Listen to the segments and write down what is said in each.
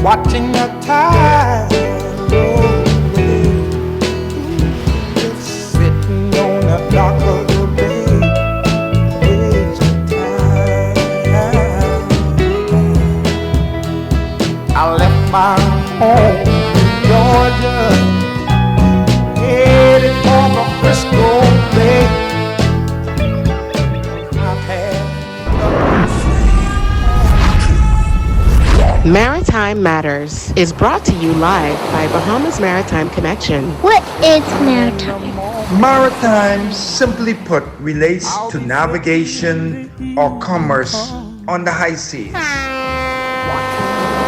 watching the tide roll away, just sitting on the dock of the bay, wasting time. I left my home in Georgia, headed for the Frisco Bay. Maritime Matters is brought to you live by Bahamas Maritime Connection. What is maritime? Maritime, simply put, relates to navigation or commerce on the high seas.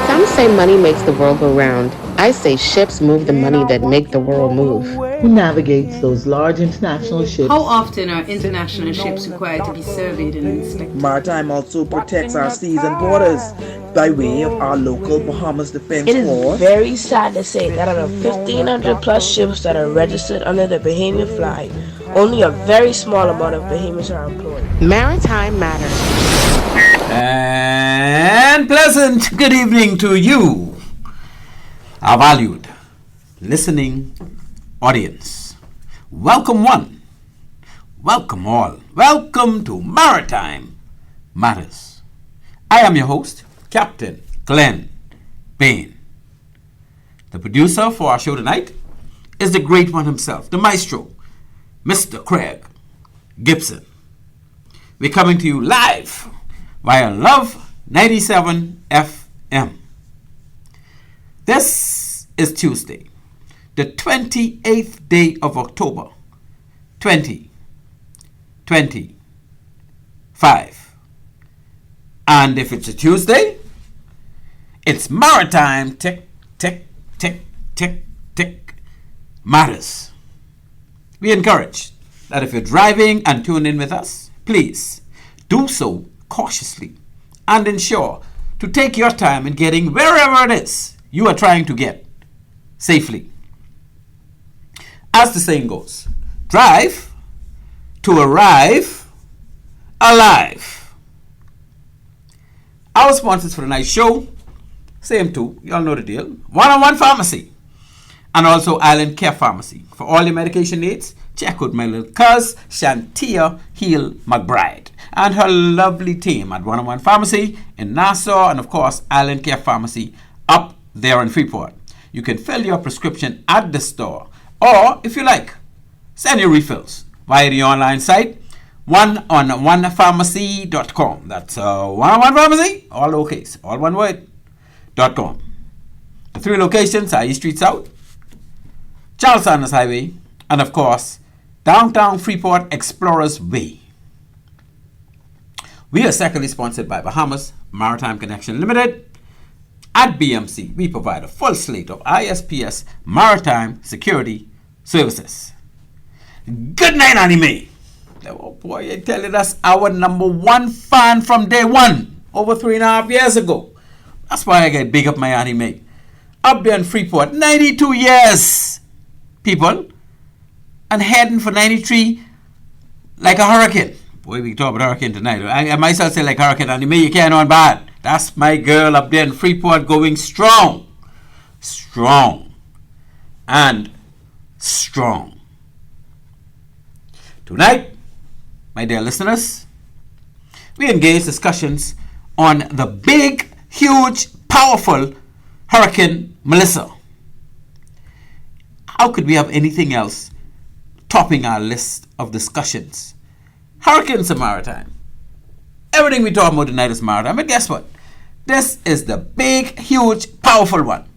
Some say money makes the world go round. I say ships move the money that make the world move. Who navigates those large international ships? How often are international ships required to be surveyed and inspected? Maritime also protects our seas and borders by way of our local Bahamas Defense Force. It is very sad to say that out of 1,500 plus ships that are registered under the Bahamian flag, only a very small amount of Bahamians are employed. Maritime Matters. And pleasant good evening to you, our valued listening audience. Welcome one, welcome all, welcome to Maritime Matters. I am your host, Captain Glenn Bain. The producer for our show tonight is the great one himself, the maestro, Mr. Craig Gibson. We're coming to you live via Love 97 FM. This is Tuesday, the 28th day of October, 2025. And if it's a Tuesday, it's Maritime Tick, Tick, Tick, Tick, Tick Matters. We encourage that if you're driving and tune in with us, please do so cautiously and ensure to take your time in getting wherever it is you are trying to get safely. As the saying goes, drive to arrive alive. Our sponsors for tonight's show, same two, you all know the deal. One-on-One Pharmacy and also Island Care Pharmacy. For all your medication needs, check out my little cuz, Shantia Heel McBride, and her lovely team at One-on-One Pharmacy in Nassau, and of course Island Care Pharmacy up there in Freeport. You can fill your prescription at the store, or if you like, send your refills via the online site oneononepharmacy.com. That's One-on-One Pharmacy, all lowercase, all one word, .com. The three locations are East Street South, Charles Sanders Highway, and of course downtown Freeport Explorers Way. We are secondly sponsored by Bahamas Maritime Connection Limited. At BMC, we provide a full slate of ISPS maritime security services. Good night, Anime. Oh boy, you're telling us our number one fan from day one, over 3.5 years ago. That's why I get big up my anime. Up there in Freeport, 92 years, people, and heading for 93 like a hurricane. Boy, we can talk about hurricane tonight. I myself say like hurricane anime, you can't on bad. That's my girl up there in Freeport going strong. Strong. And strong. Tonight, my dear listeners, we engage discussions on the big, huge, powerful Hurricane Melissa. How could we have anything else topping our list of discussions? Hurricanes are maritime. Everything we talk about tonight is maritime. But guess what? This is the big, huge, powerful one.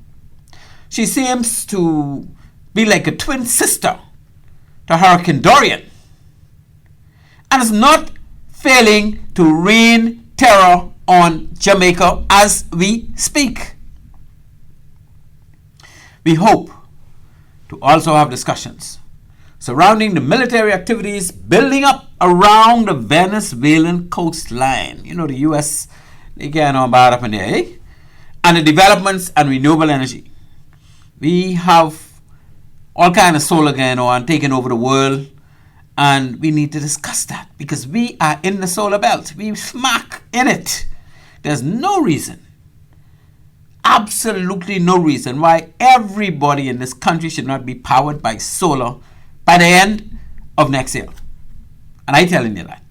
She seems to be like a twin sister to Hurricane Dorian, and is not failing to rain terror on Jamaica as we speak. We hope to also have discussions surrounding the military activities building up around the Venezuelan coastline. You know, the U.S., they get on bad up in there, eh? And the developments and renewable energy. We have all kind of solar going on, taking over the world, and we need to discuss that because we are in the solar belt. We smack in it. There's no reason, absolutely no reason why everybody in this country should not be powered by solar by the end of next year. And I telling you that.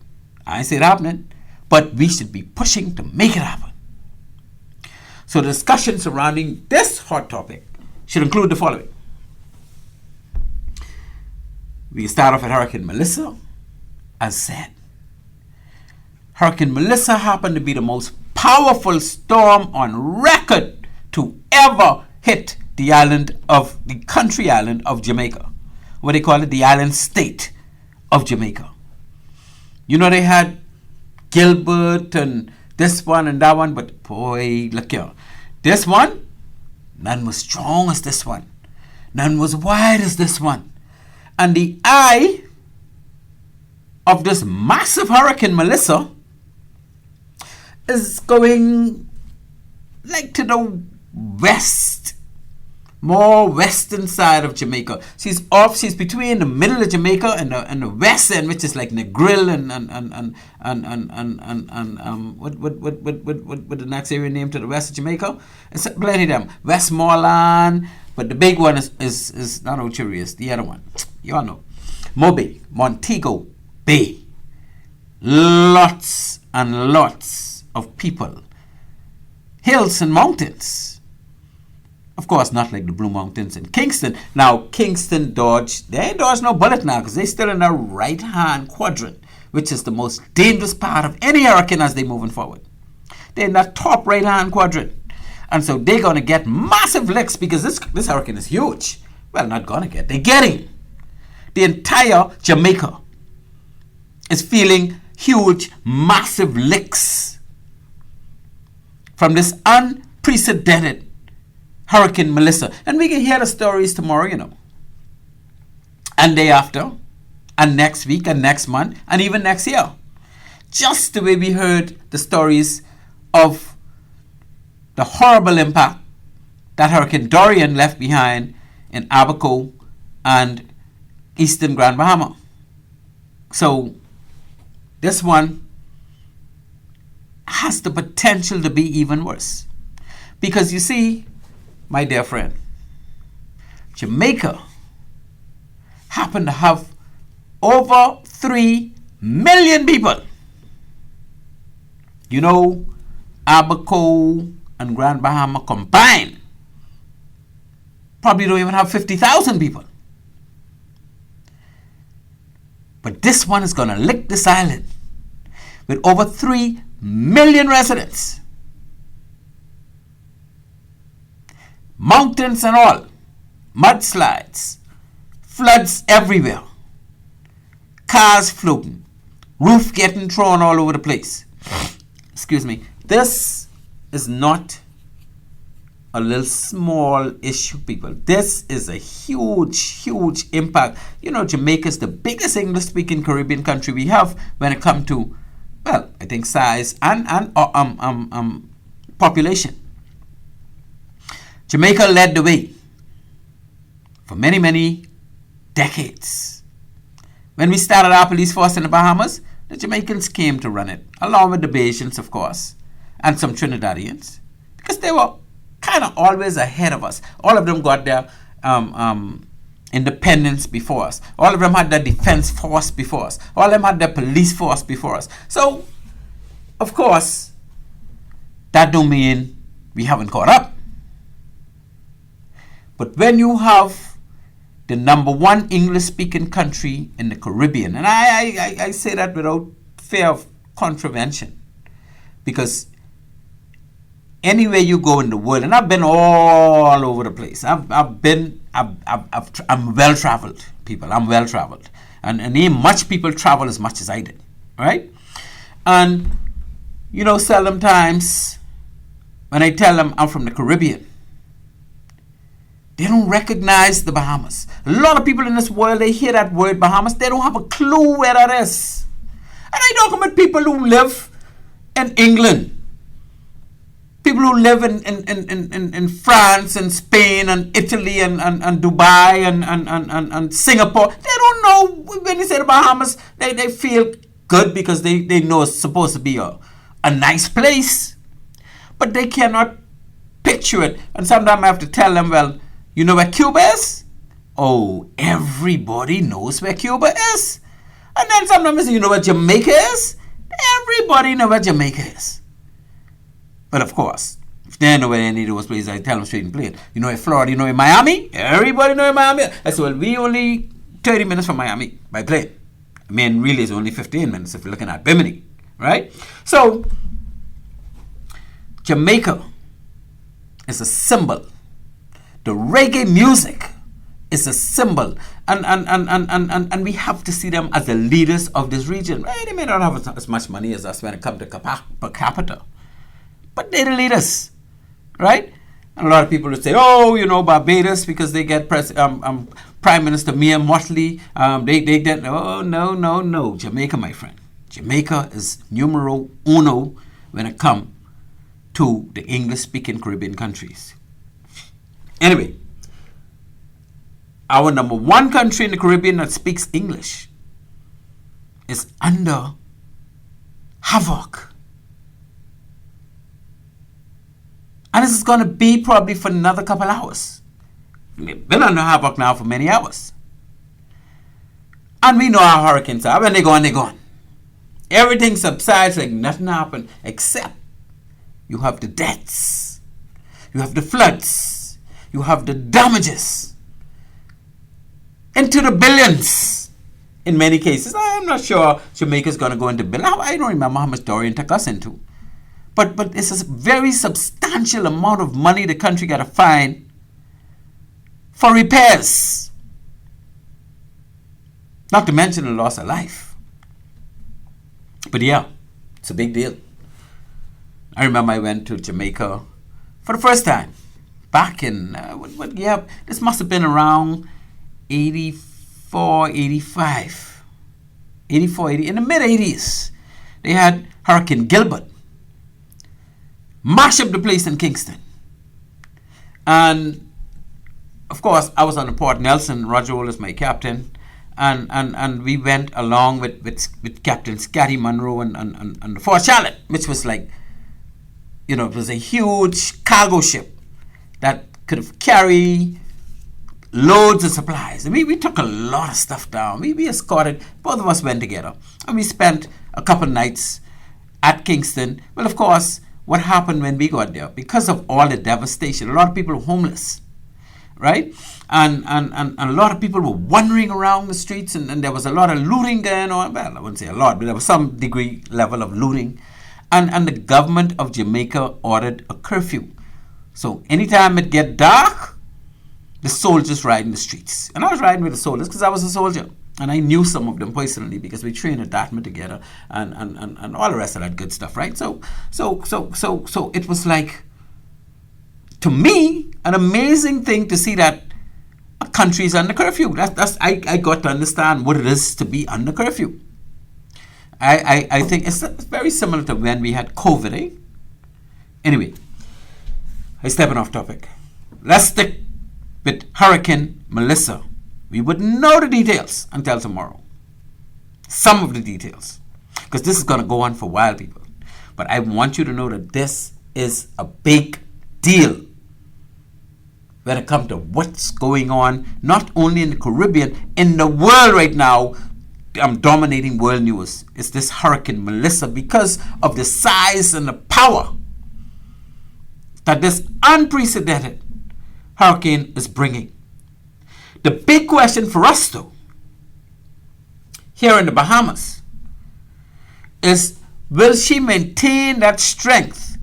I ain't say it happening, but we should be pushing to make it happen. So the discussion surrounding this hot topic should include the following. We start off at Hurricane Melissa. As said, Hurricane Melissa happened to be the most powerful storm on record to ever hit the country island of Jamaica. What they call it, the island state of Jamaica. You know, they had Gilbert and this one and that one, but boy, look here. This one, none was strong as this one. None was wide as this one. And the eye of this massive Hurricane Melissa is going like to the west, more western side of Jamaica. She's between the middle of Jamaica and the west end, which is like Negril and what the next area name to the west of Jamaica. It's plenty of them. Westmoreland, but the big one is not Ocho Rios, the other one. You all know. Mobe, Montego Bay. Lots and lots of people. Hills and mountains. Of course, not like the Blue Mountains in Kingston. Now, Kingston dodged. They ain't dodged no bullet now because they still in the right-hand quadrant, which is the most dangerous part of any hurricane as they moving forward. They're in that top right-hand quadrant. And so they're going to get massive licks because this hurricane is huge. Well, not going to get. They're getting. The entire Jamaica is feeling huge, massive licks from this unprecedented Hurricane Melissa. And we can hear the stories tomorrow, you know. And day after, and next week, and next month, and even next year. Just the way we heard the stories of the horrible impact that Hurricane Dorian left behind in Abaco and Eastern Grand Bahama. So this one has the potential to be even worse. Because you see, my dear friend, Jamaica happened to have over 3 million people. You know, Abaco and Grand Bahama combined probably don't even have 50,000 people. But this one is going to lick this island with over 3 million residents. Mountains and all. Mudslides. Floods everywhere. Cars floating. Roof getting thrown all over the place. Excuse me. This is not a little small issue, people. This is a huge, huge impact. You know, Jamaica is the biggest English-speaking Caribbean country we have when it comes to, well, I think size and population. Jamaica led the way for many, many decades. When we started our police force in the Bahamas, the Jamaicans came to run it, along with the Bajans, of course, and some Trinidadians, because they were kind of always ahead of us. All of them got their independence before us. All of them had their defense force before us. All of them had their police force before us. So, of course, that don't mean we haven't caught up. But when you have the number one English-speaking country in the Caribbean, and I say that without fear of contravention, because anywhere you go in the world, and I've been all over the place. I'm well traveled, people. I'm well traveled, and ain't much people travel as much as I did, right? And you know, seldom times when I tell them I'm from the Caribbean, they don't recognize the Bahamas. A lot of people in this world, they hear that word Bahamas, they don't have a clue where that is. And I talk about people who live in England. People who live in France and Spain and Italy and Dubai and Singapore, they don't know. When you say the Bahamas, they feel good because they know it's supposed to be a nice place. But they cannot picture it. And sometimes I have to tell them, well, you know where Cuba is? Oh, everybody knows where Cuba is. And then sometimes I say, you know where Jamaica is? Everybody knows where Jamaica is. But of course, if they know where any of those places, I tell them straight and plain. You know where Florida, you know where Miami? Everybody knows where Miami is. I said, well, we only 30 minutes from Miami by plane. I mean, really, it's only 15 minutes if you're looking at Bimini, right? So, Jamaica is a symbol. The reggae music is a symbol. And we have to see them as the leaders of this region. Right? They may not have as much money as us when it comes to per capita. But they're the leaders, right? And a lot of people would say, oh, you know, Barbados, because they get Prime Minister Mia Motley, they get, oh, no. Jamaica, my friend. Jamaica is numero uno when it comes to the English-speaking Caribbean countries. Anyway, our number one country in the Caribbean that speaks English is under havoc. And this is going to be probably for another couple hours. We've been under havoc now for many hours. And we know how hurricanes are. When they're gone, they're gone. Everything subsides like nothing happened, except you have the deaths, you have the floods, you have the damages into the billions in many cases. I'm not sure Jamaica's going to go into billions. I don't remember how much Dorian took us into. But it's a very substantial amount of money the country got to find for repairs. Not to mention the loss of life. But yeah, it's a big deal. I remember I went to Jamaica for the first time back in, this must have been around 84, 85. 84, 80, in the mid-80s. They had Hurricane Gilbert mash up the place in Kingston. And of course, I was on the Port Nelson. Roger Wall is my captain. And we went along with Captain Scotty Monroe and the Fort Charlotte, which was like, you know, it was a huge cargo ship that could have carried loads of supplies. And we took a lot of stuff down. We escorted, both of us went together. And we spent a couple nights at Kingston. Well, of course, what happened when we got there? Because of all the devastation, a lot of people were homeless, right? And a lot of people were wandering around the streets, and there was a lot of looting going on. Well, I wouldn't say a lot, but there was some degree level of looting. And the government of Jamaica ordered a curfew. So anytime it get dark, the soldiers ride in the streets. And I was riding with the soldiers because I was a soldier. And I knew some of them personally because we trained at Dartmouth together and all the rest of that good stuff, right? So it was like, to me, an amazing thing to see that a country is under curfew. I got to understand what it is to be under curfew. I think it's very similar to when we had COVID, eh? Anyway, I'm stepping off topic. Let's stick with Hurricane Melissa. We wouldn't know the details until tomorrow. Some of the details. Because this is going to go on for a while, people. But I want you to know that this is a big deal when it comes to what's going on, not only in the Caribbean, in the world right now. I'm dominating world news. It's this Hurricane Melissa because of the size and the power that this unprecedented hurricane is bringing. The big question for us, though, here in the Bahamas, is will she maintain that strength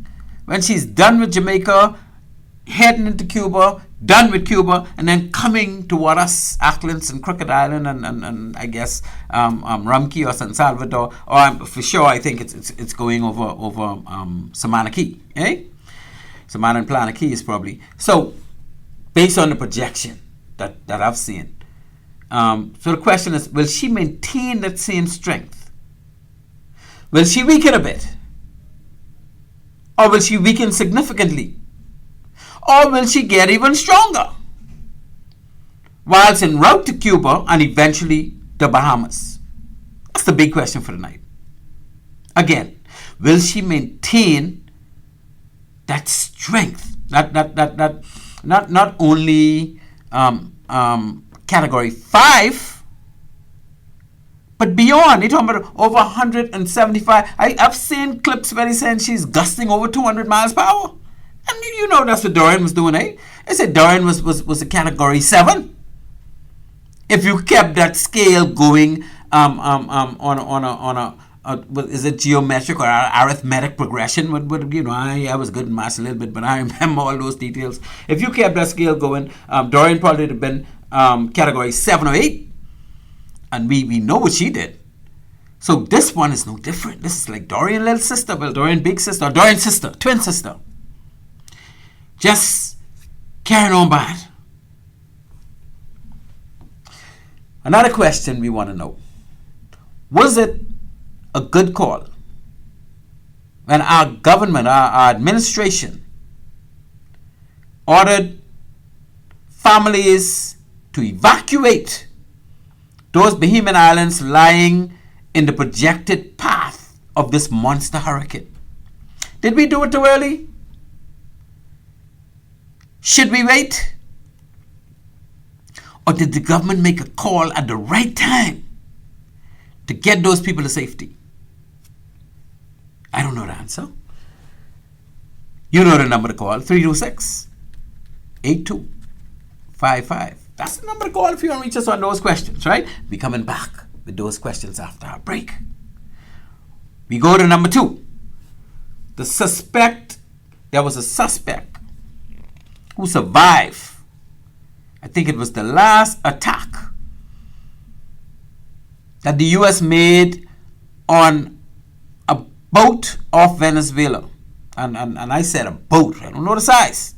when she's done with Jamaica, heading into Cuba, done with Cuba, and then coming toward us, Acklins and Crooked Island, and I guess Rumkey or San Salvador, or for sure I think it's going over Samana Key, eh? Samana and Plana Key is probably. So, based on the projection that I've seen. So the question is, will she maintain that same strength? Will she weaken a bit? Or will she weaken significantly? Or will she get even stronger? Whilst en route to Cuba and eventually the Bahamas. That's the big question for tonight. Again, will she maintain that strength Not only category 5, but beyond. You're talking about over 175. I've seen clips where he's saying she's gusting over 200 miles per hour. And you know that's what Dorian was doing, eh? They said Dorian was a category 7. If you kept that scale going on a is it geometric or arithmetic progression? I was good in maths a little bit, but I remember all those details. If you kept that scale going, Dorian probably would have been category 7 or 8. And we know what she did. So this one is no different. This is like Dorian little sister, well, Dorian big sister, or Dorian sister, twin sister. Just carrying on bad. Another question we want to know. Was it a good call when our government, our administration, ordered families to evacuate those Bahamian islands lying in the projected path of this monster hurricane? Did we do it too early? Should we wait? Or did the government make a call at the right time to get those people to safety? I don't know the answer. You know the number to call, 326-8255. That's the number to call if you want to reach us on those questions, right? We're coming back with those questions after our break. We go to number 2. There was a suspect who survived. I think it was the last attack that the U.S. made on a boat off Venezuela. And I said a boat. I don't know the size.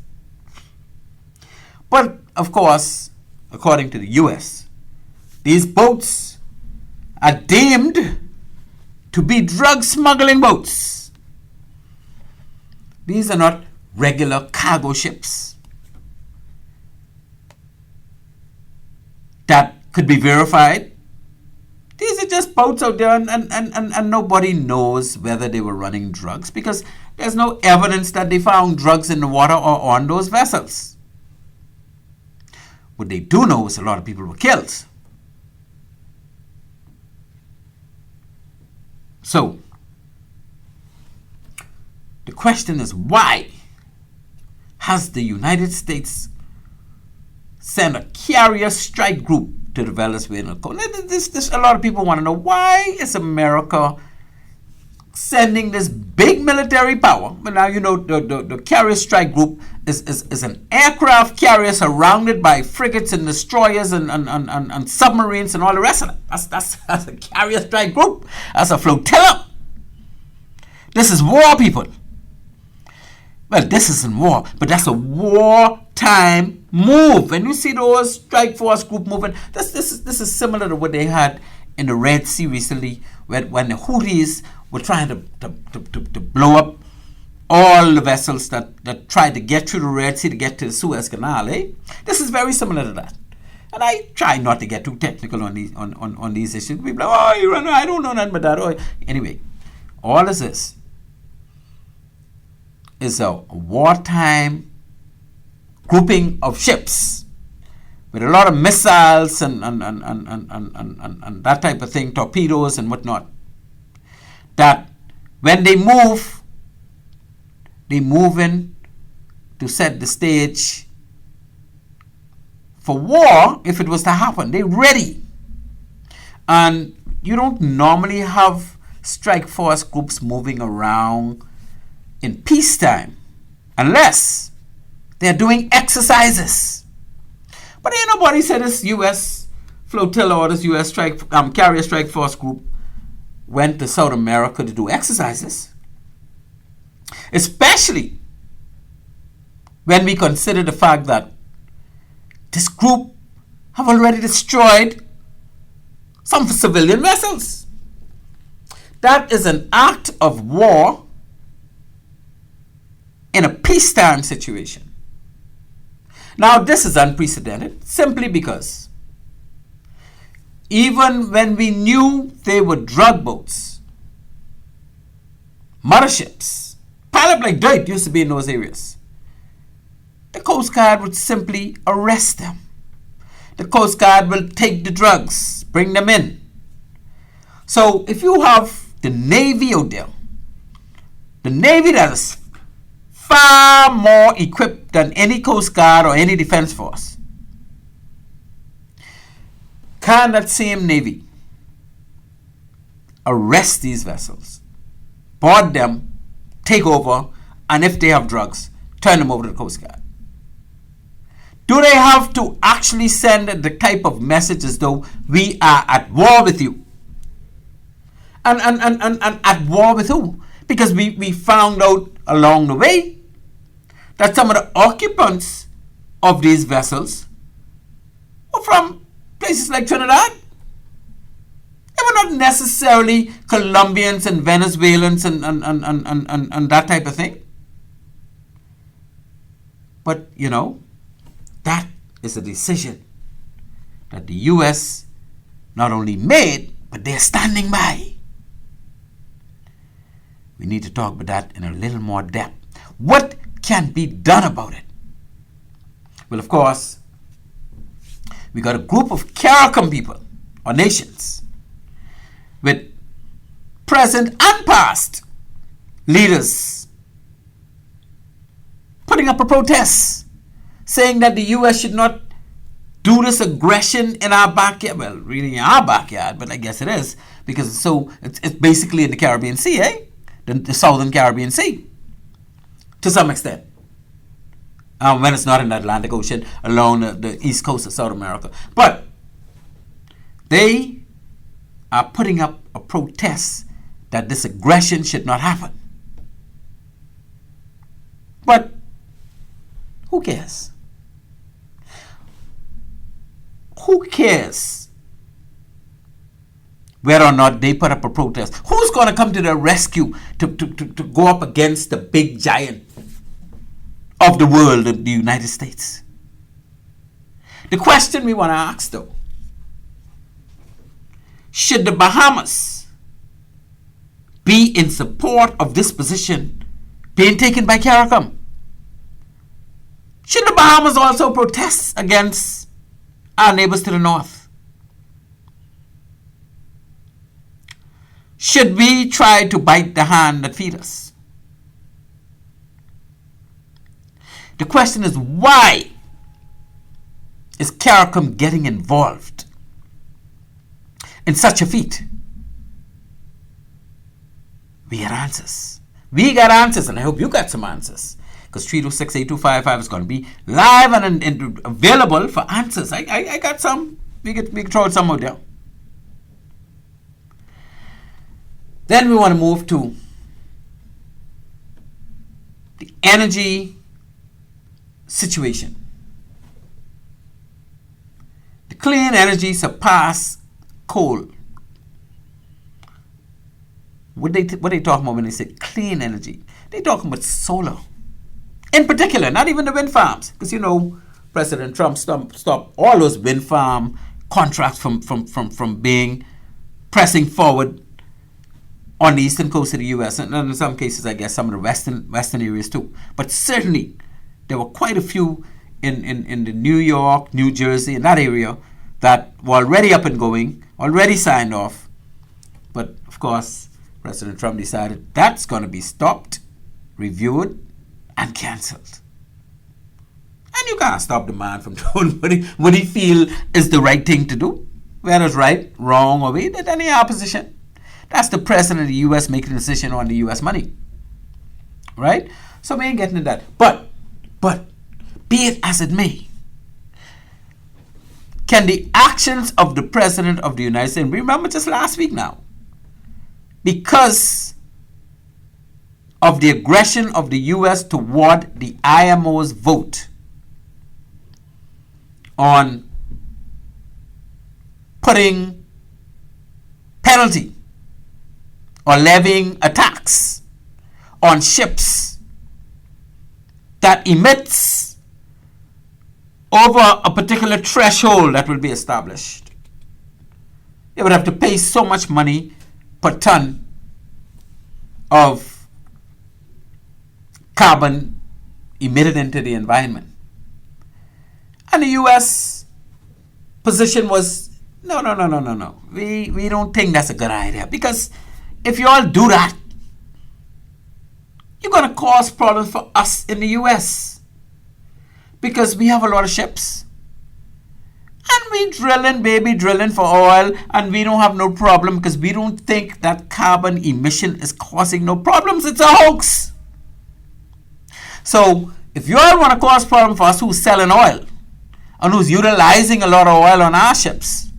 But, of course, according to the U.S., these boats are deemed to be drug smuggling boats. These are not regular cargo ships that could be verified. These are just boats out there, and nobody knows whether they were running drugs because there's no evidence that they found drugs in the water or on those vessels. What they do know is a lot of people were killed. So, the question is, why has the United States sent a carrier strike group to the Venezuelan coast? This, a lot of people want to know, why is America sending this big military power? But now you know the carrier strike group is an aircraft carrier surrounded by frigates and destroyers and submarines and all the rest of it. That's a carrier strike group. That's a flotilla. This is war, people. Well, this isn't war, but that's a wartime move. When you see those strike force group moving, this is similar to what they had in the Red Sea recently, when the Houthis were trying to blow up all the vessels that tried to get through the Red Sea to get to the Suez Canal. This is very similar to that. And I try not to get too technical on these issues. People are like, I don't know nothing about that. Anyway, all of this is a wartime grouping of ships with a lot of missiles and that type of thing, torpedoes and whatnot, that when they move in to set the stage for war. If it was to happen, they're ready. And you don't normally have strike force groups moving around in peacetime unless they're doing exercises. But ain't nobody said this U.S. flotilla or this U.S. carrier strike force group went to South America to do exercises. Especially when we consider the fact that this group have already destroyed some civilian vessels. That is an act of war in a peacetime situation. Now, this is unprecedented simply because even when we knew they were drug boats, motherships, piled up like dirt used to be in those areas. Coast Guard would simply arrest them. The Coast Guard will take the drugs, bring them in. So if you have the Navy out there, the Navy that is far more equipped than any Coast Guard or any defense force, can that same Navy arrest these vessels, board them, take over, and if they have drugs, turn them over to the Coast Guard? Do they have to actually send the type of message as though we are at war with you? And at war with who? Because we found out along the way that some of the occupants of these vessels were from places like Trinidad. They were not necessarily Colombians and Venezuelans and that type of thing. But, you know, that is a decision that the U.S. not only made, but they're standing by. We need to talk about that in a little more depth. What can be done about it? Well, of course, we got a group of CARICOM people, or nations, with present and past leaders putting up a protest saying that the U.S. should not do this aggression in our backyard. Well, really in our backyard, but I guess it is, because it's basically in the Caribbean Sea, eh? The Southern Caribbean Sea, to some extent. When it's not in the Atlantic Ocean, along the east coast of South America. But they are putting up a protest that this aggression should not happen. But who cares? Who cares whether or not they put up a protest? Who's going to come to their rescue to go up against the big giant of the world, of the United States? The question we want to ask, though, should the Bahamas be in support of this position being taken by CARICOM? Should the Bahamas also protest against our neighbors to the north? Should we try to bite the hand that feeds us? The question is, why is CARICOM getting involved in such a feat? We got answers. We got answers, and I hope you got some answers. Because 326-8255 is going to be live and available for answers. I got some. We can throw some out there. Then we want to move to the energy situation. The clean energy surpass coal. What they talking about when they say clean energy? They talking about solar. In particular, not even the wind farms, because you know President Trump stopped all those wind farm contracts from being pressing forward on the eastern coast of the U.S. and in some cases, I guess, some of the western areas too. But certainly, there were quite a few in the New York, New Jersey, in that area that were already up and going, already signed off. But of course, President Trump decided that's going to be stopped, reviewed, and cancelled. And you can't stop the man from doing what he feel is the right thing to do. Whether it's right, wrong, or with any opposition. That's the president of the U.S. making a decision on the U.S. money. Right? So we ain't getting into that. But, be it as it may, can the actions of the president of the United States, remember just last week now, because of the aggression of the U.S. toward the IMO's vote on putting penalty or levying a tax on ships that emits over a particular threshold that will be established. They would have to pay so much money per ton of carbon emitted into the environment. And the U.S. position was, no. We don't think that's a good idea. Because if you all do that, you're going to cause problems for us in the U.S. Because we have a lot of ships. And we drilling for oil, and we don't have no problem because we don't think that carbon emission is causing no problems. It's a hoax. So if you all want to cause problem for us who's selling oil and who's utilizing a lot of oil on our ships,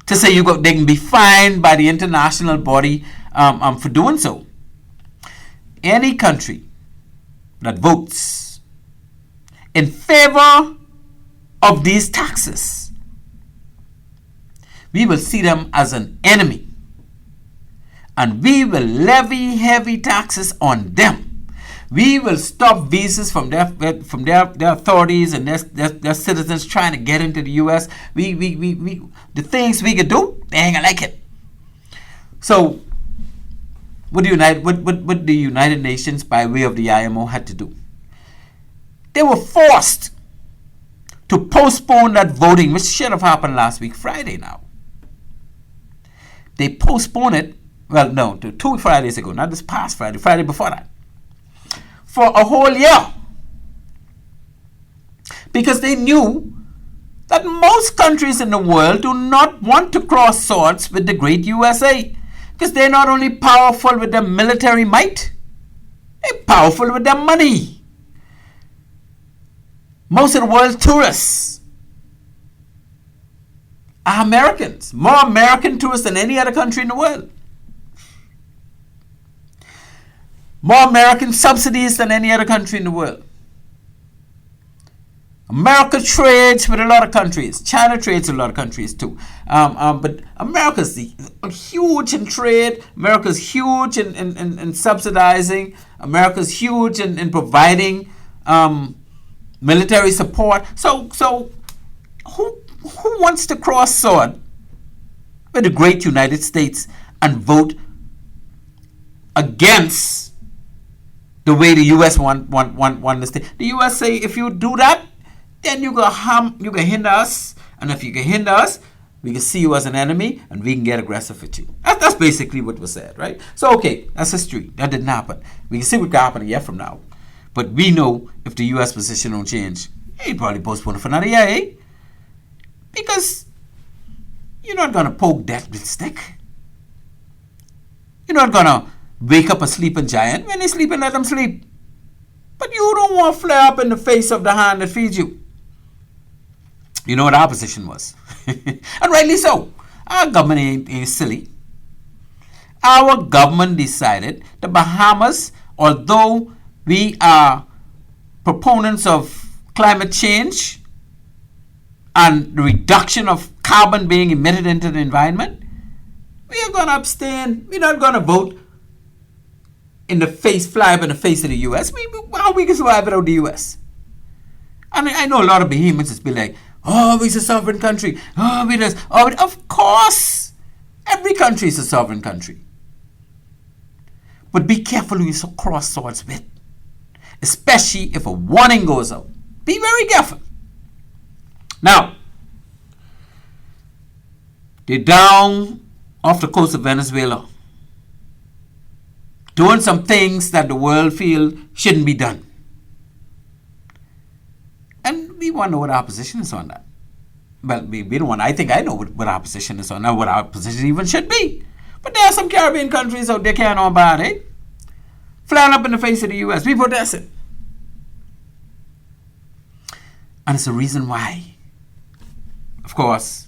to say they can be fined by the international body for doing so. Any country that votes in favor of these taxes, we will see them as an enemy, and we will levy heavy taxes on them. We will stop visas from their authorities and their citizens trying to get into the U.S. The things we could do, they ain't gonna like it. So, what the United Nations, by way of the IMO, had to do? They were forced to postpone that voting, which should have happened last week, Friday now. They postponed it, to 2 Fridays ago, not this past Friday, Friday before that, for a whole year. Because they knew that most countries in the world do not want to cross swords with the great USA. Because they're not only powerful with their military might, they're powerful with their money. Most of the world's tourists are Americans. More American tourists than any other country in the world. More American subsidies than any other country in the world. America trades with a lot of countries. China trades with a lot of countries too. But America's huge in trade. America's huge in subsidizing. America's huge in providing military support. So who wants to cross sword with the great United States and vote against the way the U.S. want to stay? The U.S. say, if you do that, then you can hinder us, and if you can hinder us, we can see you as an enemy, and we can get aggressive with you. That's basically what was said, right? So, okay, that's history. That didn't happen. We can see what can happen a year from now. But we know if the U.S. position don't change, he'd probably postpone it for another year, eh? Because you're not going to poke death with a stick. You're not going to wake up a sleeping giant. When they sleep, and let them sleep. But you don't want to flare up in the face of the hand that feeds you. You know what our position was. And rightly so. Our government ain't silly. Our government decided the Bahamas, although we are proponents of climate change and the reduction of carbon being emitted into the environment, we are going to abstain. We're not going to vote fly up in the face of the U.S. How we can survive without the U.S.? And I know a lot of Bahamians just be like, oh, we're a sovereign country. Oh, we just, oh, of course. Every country is a sovereign country. But be careful who you cross swords with. Especially if a warning goes out. Be very careful. Now, they're down off the coast of Venezuela, doing some things that the world feel shouldn't be done. And we want to know what our position is on that. Well, we don't want, I think I know what our position is on that, what our position even should be. But there are some Caribbean countries out there can't know about it. Flying up in the face of the U.S. We protest it. And it's a reason why. Of course,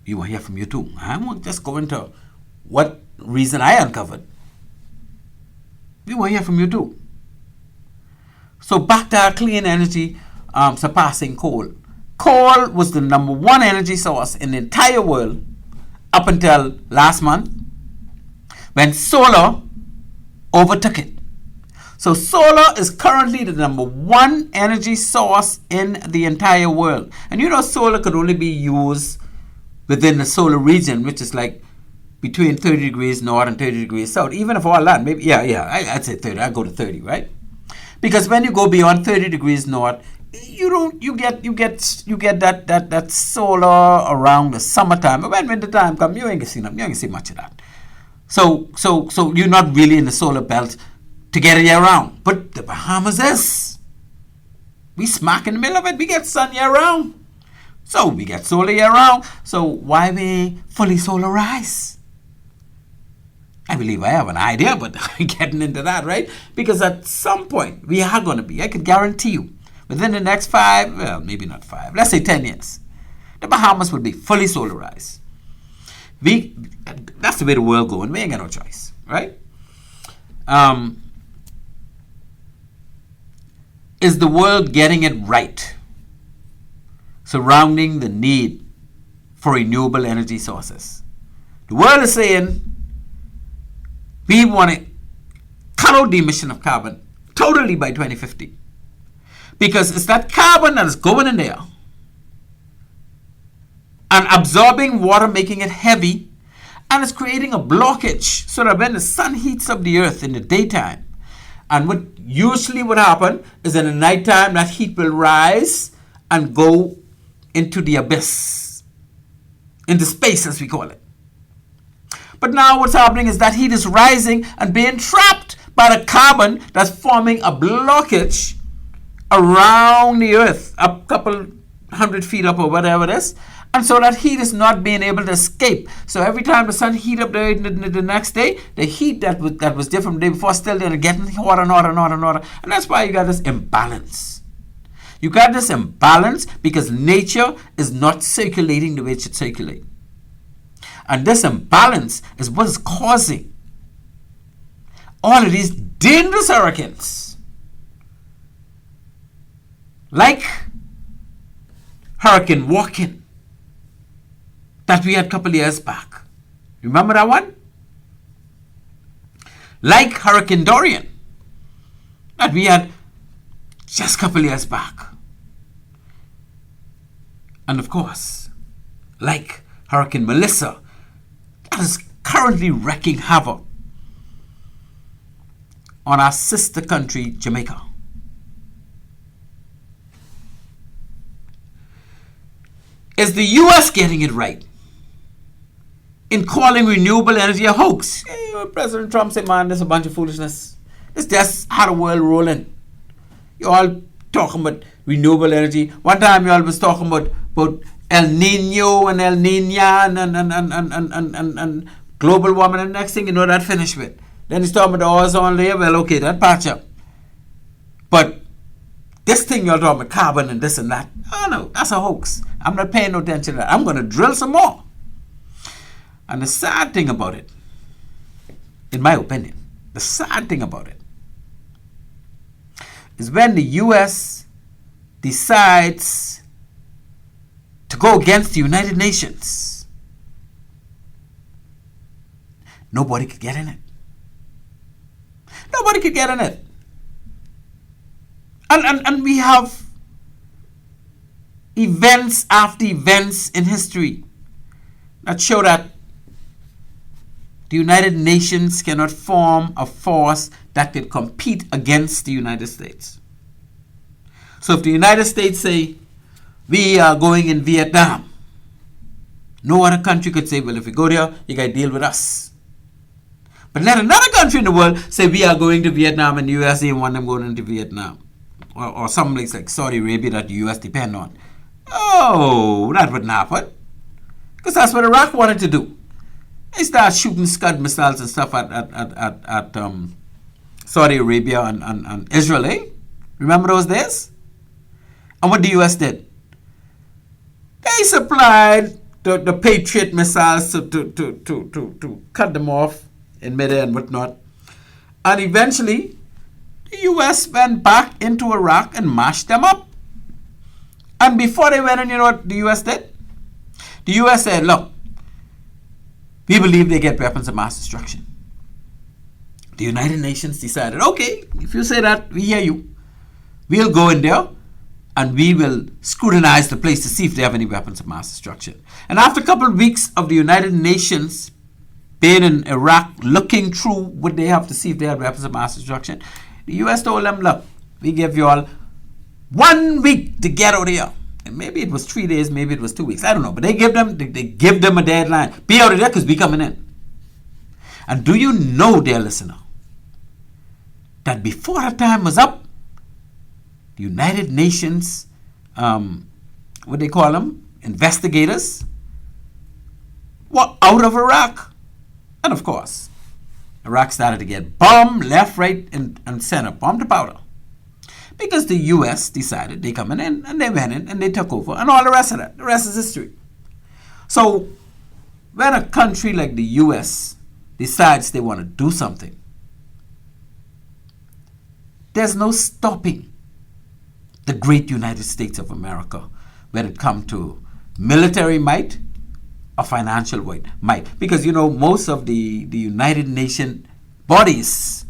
we will hear from you too. I won't just go into what reason I uncovered. We will hear from you too. So back to our clean energy surpassing coal. Coal was the number one energy source in the entire world up until last month when solar overtook it. So solar is currently the number one energy source in the entire world. And you know solar could only be used within the solar region, which is like between 30 degrees north and 30 degrees south. Even if all that, maybe, I'd say 30. I'd go to 30, right? Because when you go beyond 30 degrees north, you get that solar around the summertime. But when winter time comes, you ain't see much of that. So you're not really in the solar belt to get it year round. But the Bahamas is. We smack in the middle of it. We get sun year round. So we get solar year round. So why we fully solarize? I believe I have an idea, but I'm getting into that, right? Because at some point we are going to be, I could guarantee you, within the next 5, well, maybe not 5, let's say 10 years, the Bahamas will be fully solarized. That's the way the world going. We ain't got no choice, right? Is the world getting it right surrounding the need for renewable energy sources? The world is saying we want to cut out the emission of carbon totally by 2050. Because it's that carbon that is going in there and absorbing water, making it heavy, and it's creating a blockage so that when the sun heats up the earth in the daytime, and what usually would happen is in the nighttime that heat will rise and go into the abyss, into space as we call it. But now what's happening is that heat is rising and being trapped by the carbon that's forming a blockage around the earth, a couple 100 feet up or whatever it is. And so that heat is not being able to escape. So every time the sun heat up the next day, the heat that was different from the day before still there, getting hotter and hotter and hotter and hotter. And that's why you got this imbalance. You got this imbalance because nature is not circulating the way it should circulate. And this imbalance is what is causing all of these dangerous hurricanes. Like Hurricane Walking that we had a couple of years back. Remember that one? Like Hurricane Dorian that we had just a couple of years back. And of course, like Hurricane Melissa that is currently wreaking havoc on our sister country, Jamaica. Is the U.S. getting it right in calling renewable energy a hoax? President Trump said, man, this is a bunch of foolishness. It's just how the world rolling. You all talking about renewable energy. One time you all was talking about El Nino and El Nina and global warming, and the next thing you know that finished with. Then he's talking about the ozone layer. Well, okay, that patch up. But this thing you're talking about carbon and this and that, oh no, that's a hoax. I'm not paying no attention to that. I'm going to drill some more. And the sad thing about it, in my opinion, the sad thing about it is when the U.S. decides to go against the United Nations, nobody could get in it. Nobody could get in it. And we have events after events in history that show that the United Nations cannot form a force that could compete against the United States. So if the United States say, we are going in Vietnam, no other country could say, well, if we go there, you got to deal with us. But let another country in the world say, we are going to Vietnam, and the U.S. ain't want them going into Vietnam. Or some place like Saudi Arabia that the U.S. depend on. Oh, that wouldn't happen. Because that's what Iraq wanted to do. They start shooting Scud missiles and stuff at Saudi Arabia and Israel, eh? Remember those days? And what the U.S. did? They supplied the Patriot missiles to cut them off in midair and whatnot. And eventually, the U.S. went back into Iraq and mashed them up. And before they went in, you know what the U.S. did? The U.S. said, look, we believe they get weapons of mass destruction. The United Nations decided, okay, if you say that, we hear you. We'll go in there and we will scrutinize the place to see if they have any weapons of mass destruction. And after a couple of weeks of the United Nations being in Iraq, looking through what they have to see if they have weapons of mass destruction, the U.S. told them, look, we 1 week to get out of here. And maybe it was 3 days, maybe it was 2 weeks. I don't know. But they give them a deadline. Be out of there because we coming in. And do you know, dear listener, that before that time was up, the United Nations, what they call them, investigators, were out of Iraq. And of course, Iraq started to get bombed left, right, and center, bomb to powder. Because the U.S. decided they coming in, and they went in, and they took over, and all the rest of that. The rest is history. So, when a country like the U.S. decides they want to do something, there's no stopping the great United States of America when it comes to military might or financial might. Because, you know, most of the United Nations bodies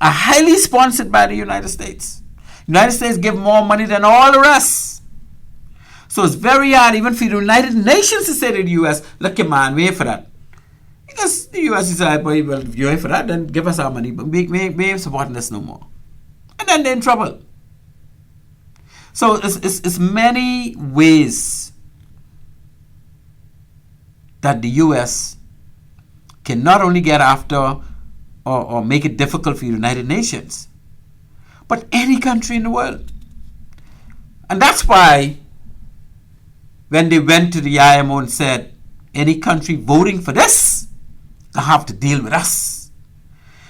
are highly sponsored by the United States. United States give more money than all the rest. So it's very hard even for the United Nations to say to the U.S., look, man, we ain't for that. Because the U.S. decided, well, if you ain't for that, then give us our money, but we ain't supporting this no more. And then they're in trouble. So it's many ways that the U.S. can not only get after or make it difficult for the United Nations, but any country in the world. And that's why when they went to the IMO and said, any country voting for this, they have to deal with us.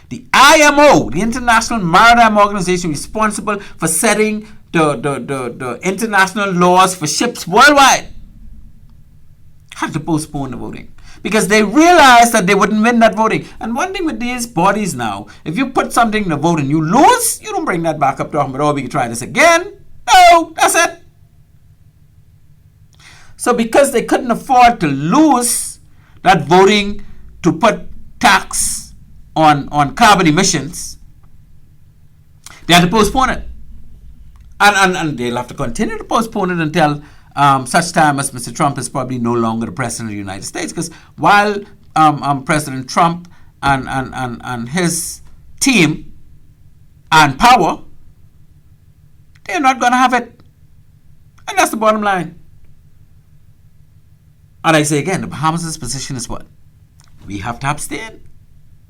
The IMO, the International Maritime Organization, responsible for setting the international laws for ships worldwide, had to postpone the voting. Because they realized that they wouldn't win that voting. And one thing with these bodies now, if you put something in the vote and you lose, you don't bring that back up to Ahmed, oh, we can try this again. No, that's it. So because they couldn't afford to lose that voting to put tax on carbon emissions, they had to postpone it. And they'll have to continue to postpone it until such time as Mr. Trump is probably no longer the president of the United States. Because while President Trump and his team are in power, they're not going to have it. And that's the bottom line. And I say again, the Bahamas' position is what? We have to abstain.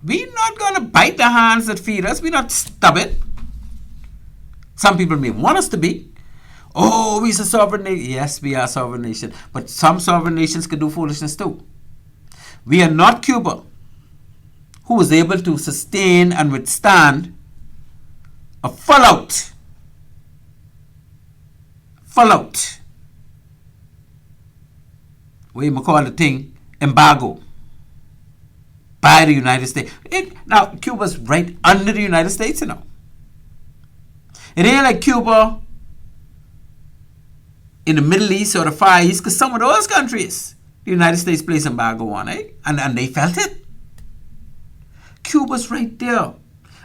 We're not going to bite the hands that feed us. We're not stubborn. Some people may want us to be. Oh, we're a sovereign nation. Yes, we are a sovereign nation. But some sovereign nations can do foolishness too. We are not Cuba, who was able to sustain and withstand a fallout, we may call the thing embargo by the United States. Now, Cuba's right under the United States, you know. It ain't like Cuba in the Middle East or the Far East, because some of those countries, the United States placed embargo on, and they felt it. Cuba's right there.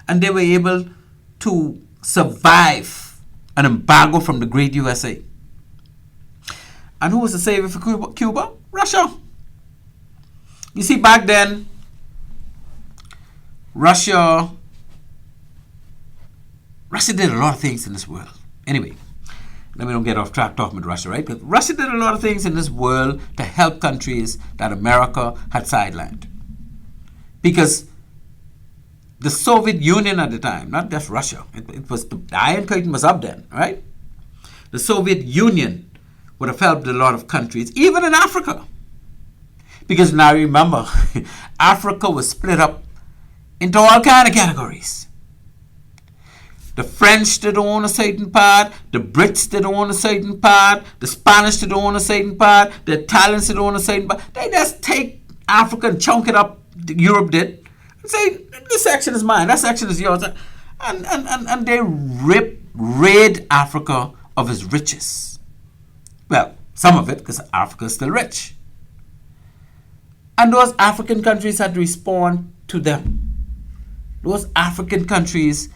And they were able to survive an embargo from the great USA. And who was the savior for Cuba? Russia. You see, back then, Russia did a lot of things in this world. Anyway, let me don't get off track talking about Russia, right? But Russia did a lot of things in this world to help countries that America had sidelined. Because the Soviet Union at the time, not just Russia, it was the Iron Curtain was up then, right? The Soviet Union would have helped a lot of countries, even in Africa. Because now remember, Africa was split up into all kinds of categories. The French did own a certain part, the Brits did own a certain part, the Spanish did own a certain part, the Italians did own a certain part. They just take Africa and chunk it up, Europe did, and say, this section is mine, that section is yours. And they raid Africa of its riches. Well, some of it, because Africa is still rich. And those African countries had to respond to them. Those African countries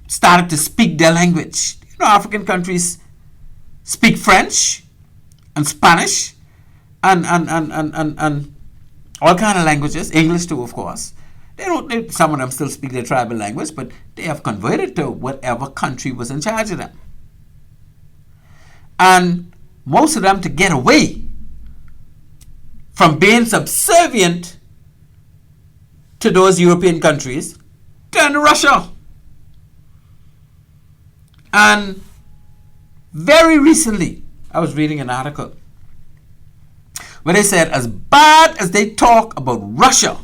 started to speak their language. You know, African countries speak French and Spanish and all kind of languages, English too, of course. Some of them still speak their tribal language, but they have converted to whatever country was in charge of them. and most of them, to get away from being subservient to those European countries, turned to Russia. And very recently, I was reading an article where they said, as bad as they talk about Russia,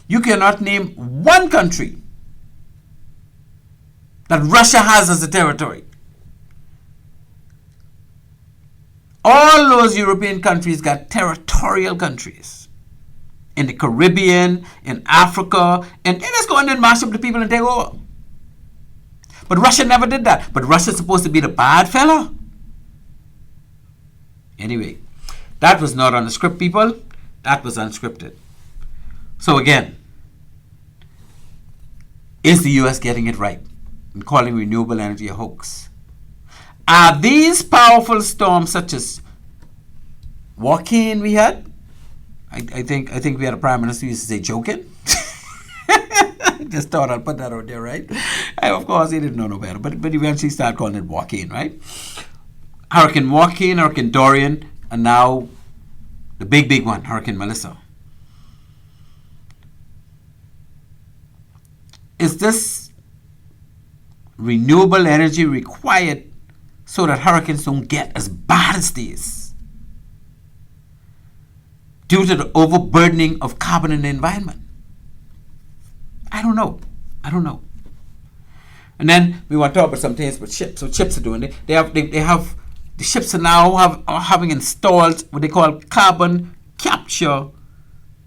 you cannot name one country that Russia has as a territory. All those European countries got territorial countries. In the Caribbean, in Africa, and they just go in and mash up the people and take over. But Russia never did that. But Russia's supposed to be the bad fella. Anyway, that was not on the script, people. That was unscripted. So again, is the U.S. getting it right in calling renewable energy a hoax? Are these powerful storms such as Joaquin we had? I think we had a prime minister who used to say joking. Just thought I'd put that out there, right? Of course, he didn't know no better, but eventually started calling it Joaquin, right? Hurricane Joaquin, Hurricane Dorian, and now the big one, Hurricane Melissa. Is this renewable energy required so that hurricanes don't get as bad as these due to the overburdening of carbon in the environment? I don't know. And then we want to talk about some things with ships. So ships are doing it. They have the ships are now having installed what they call carbon capture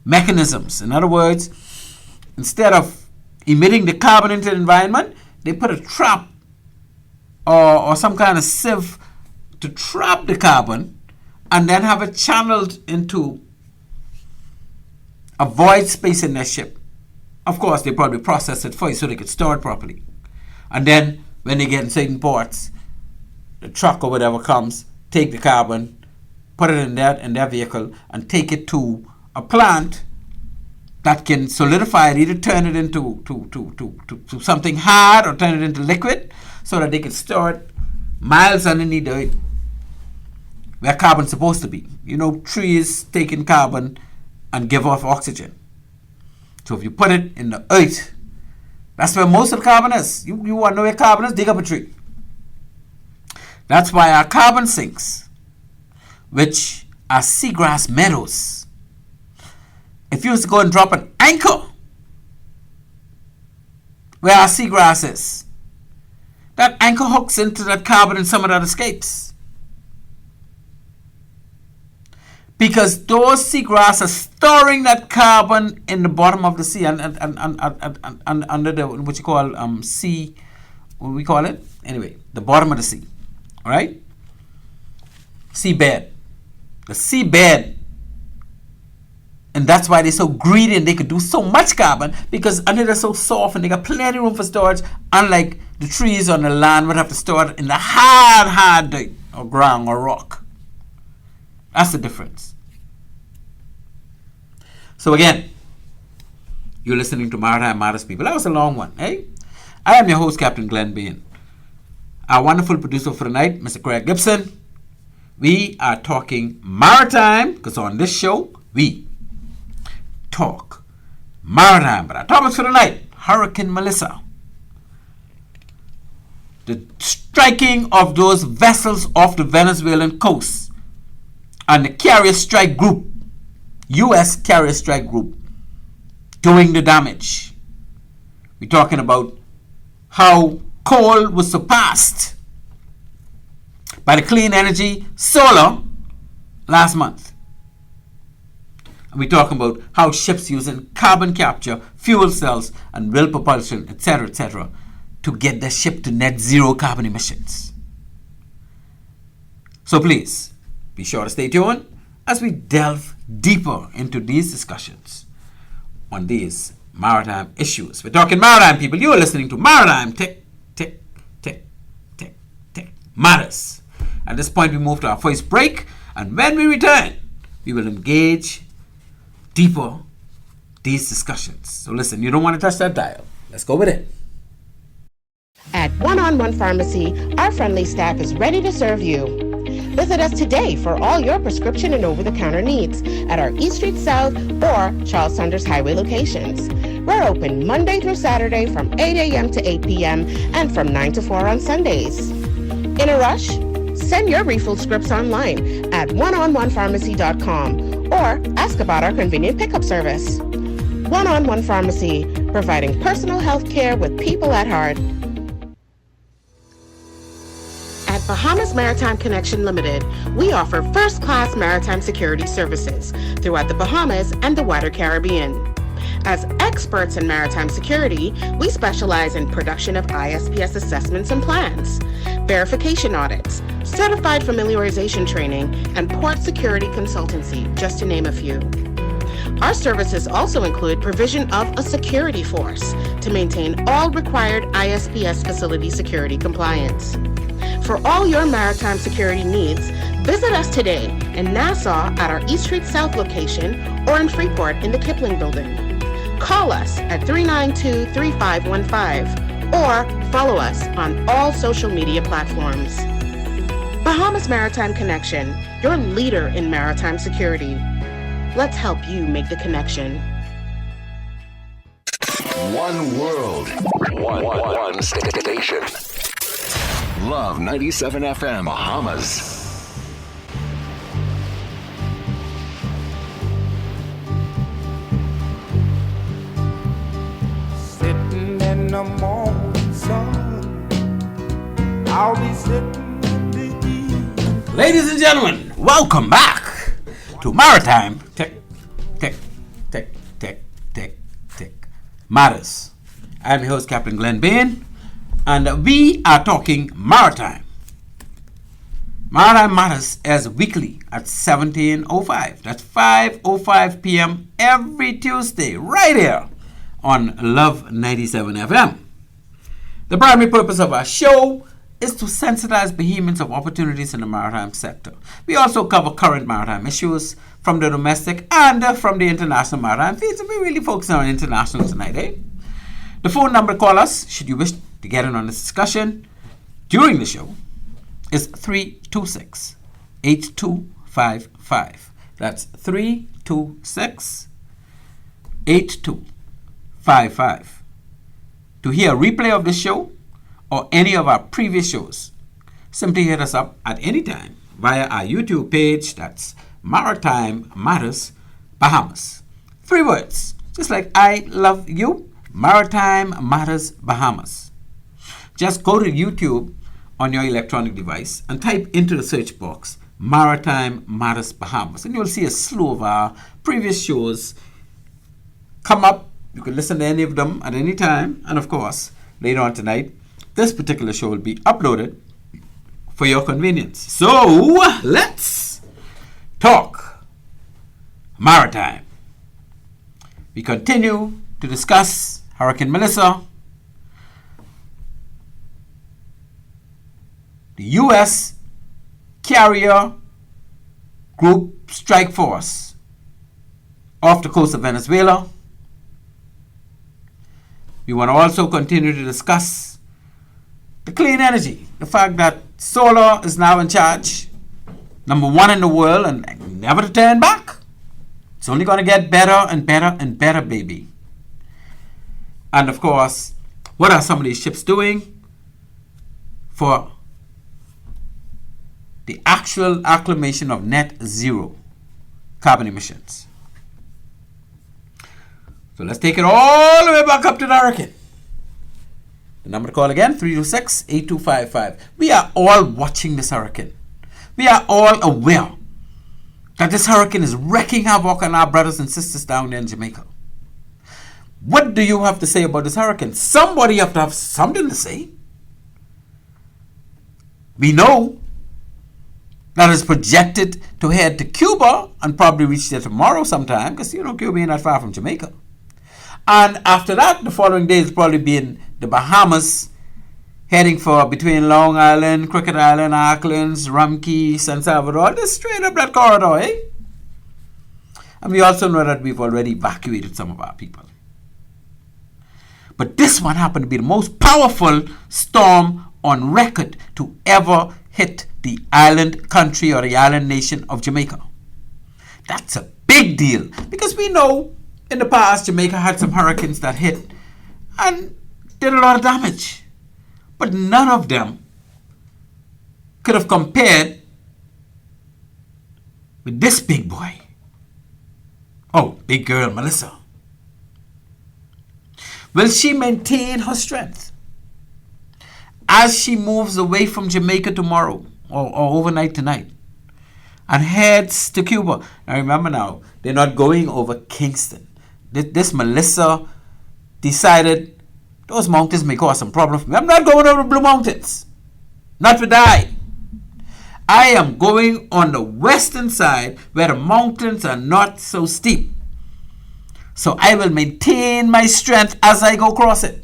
mechanisms. In other words, instead of emitting the carbon into the environment, they put a trap or some kind of sieve to trap the carbon and then have it channeled into a void space in their ship. Of course, they probably process it first so they could store it properly. And then when they get in certain ports, the truck or whatever comes, take the carbon, put it in their vehicle, and take it to a plant that can solidify it, either turn it into to something hard or turn it into liquid, so that they can store it miles underneath the earth, where carbon's supposed to be. You know, trees take in carbon and give off oxygen. So if you put it in the earth, that's where most of the carbon is. You want to know where carbon is? Dig up a tree. That's why our carbon sinks, which are seagrass meadows. If you was to go and drop an anchor where our seagrass is, that anchor hooks into that carbon and some of that escapes. Because those seagrass are storing that carbon in the bottom of the sea and under the, what you call sea, what we call it? Anyway, the bottom of the sea, all right? Seabed. The seabed. And that's why they're so greedy and they could do so much carbon, because under they're so soft and they got plenty of room for storage, unlike the trees on the land would have to store it in the hard dirt or ground or rock. That's the difference. So again, you're listening to Maritime Matters, people. That was a long one, eh? I am your host, Captain Glenn Bain. Our wonderful producer for the night, Mr. Craig Gibson. We are talking maritime, because on this show, we talk maritime. But our topics for the night, Hurricane Melissa. The striking of those vessels off the Venezuelan coast and the carrier strike group, U.S. carrier strike group, doing the damage. We're talking about how coal was surpassed by the clean energy solar last month. And we're talking about how ships using carbon capture, fuel cells, and rail propulsion, etc., to get their ship to net zero carbon emissions. So please, be sure to stay tuned as we delve deeper into these discussions on these maritime issues. We're talking maritime, people. You are listening to Maritime Matters. At this point, we move to our first break, and when we return, we will engage deeper these discussions. So listen, you don't want to touch that dial. Let's go with it. At One-on-One Pharmacy, our friendly staff is ready to serve you. Visit us today for all your prescription and over-the-counter needs at our East Street South or Charles Saunders Highway locations. We're open Monday through Saturday from 8 a.m. to 8 p.m. and from 9 to 4 on Sundays. In a rush? Send your refill scripts online at oneononepharmacy.com or ask about our convenient pickup service. One-on-One Pharmacy, providing personal health care with people at heart. At Bahamas Maritime Connection Limited, we offer first-class maritime security services throughout the Bahamas and the wider Caribbean. As experts in maritime security, we specialize in production of ISPS assessments and plans, verification audits, certified familiarization training, and port security consultancy, just to name a few. Our services also include provision of a security force to maintain all required ISPS facility security compliance. For all your maritime security needs, visit us today in Nassau at our East Street South location or in Freeport in the Kipling Building. Call us at 392-3515 or follow us on all social media platforms. Bahamas Maritime Connection, your leader in maritime security. Let's help you make the connection. One world, one station. Love 97 FM Bahamas. Sitting in the morning sun, I'll be sitting in the evening. Ladies and gentlemen, welcome back to Maritime Matters. I'm your host, Captain Glenn Bain, and we are talking maritime. Maritime Matters airs weekly at 17:05. That's 5:05 p.m. every Tuesday, right here on Love 97 FM. The primary purpose of our show is to sensitize Bahamians of opportunities in the maritime sector. We also cover current maritime issues from the domestic and from the international maritime fields. We really focus on international tonight, eh? The phone number to call us, should you wish to get in on this discussion during the show, is 326-8255. That's 326-8255. To hear a replay of this show or any of our previous shows, simply hit us up at any time via our YouTube page. That's Maritime Matters Bahamas. 3 words, just like I love you. Maritime Matters Bahamas. Just go to YouTube on your electronic device and type into the search box Maritime Matters Bahamas, and you'll see a slew of our previous shows come up. You can listen to any of them at any time, and of course, later on tonight, this particular show will be uploaded for your convenience. So, let's talk maritime. We continue to discuss Hurricane Melissa, the U.S. carrier group strike force off the coast of Venezuela. We want to also continue to discuss the clean energy, the fact that solar is now in charge, number 1 in the world, and never to turn back. It's only going to get better and better and better, baby. And of course, what are some of these ships doing for the actual acclimation of net zero carbon emissions? So let's take it all the way back up to the hurricane. The number to call again, 326-8255. We are all watching this hurricane. We are all aware that this hurricane is wreaking havoc on our brothers and sisters down there in Jamaica. What do you have to say about this hurricane? Somebody have to have something to say. We know that it's projected to head to Cuba and probably reach there tomorrow sometime, because Cuba ain't that far from Jamaica. And after that, the following day is probably be in the Bahamas, heading for between Long Island, Cricket Island, Auckland, Rumkey, San Salvador, just straight up that corridor, eh? And we also know that we've already evacuated some of our people. But this one happened to be the most powerful storm on record to ever hit the island country or the island nation of Jamaica. That's a big deal because we know in the past Jamaica had some hurricanes that hit and did a lot of damage. But none of them could have compared with this big boy. Oh, big girl Melissa. Will she maintain her strength as she moves away from Jamaica tomorrow or overnight tonight and heads to Cuba? Now remember now, they're not going over Kingston. This Melissa decided those mountains may cause some problem for me. I'm not going over the Blue Mountains. Not to die. I am going on the western side where the mountains are not so steep. So I will maintain my strength as I go across it.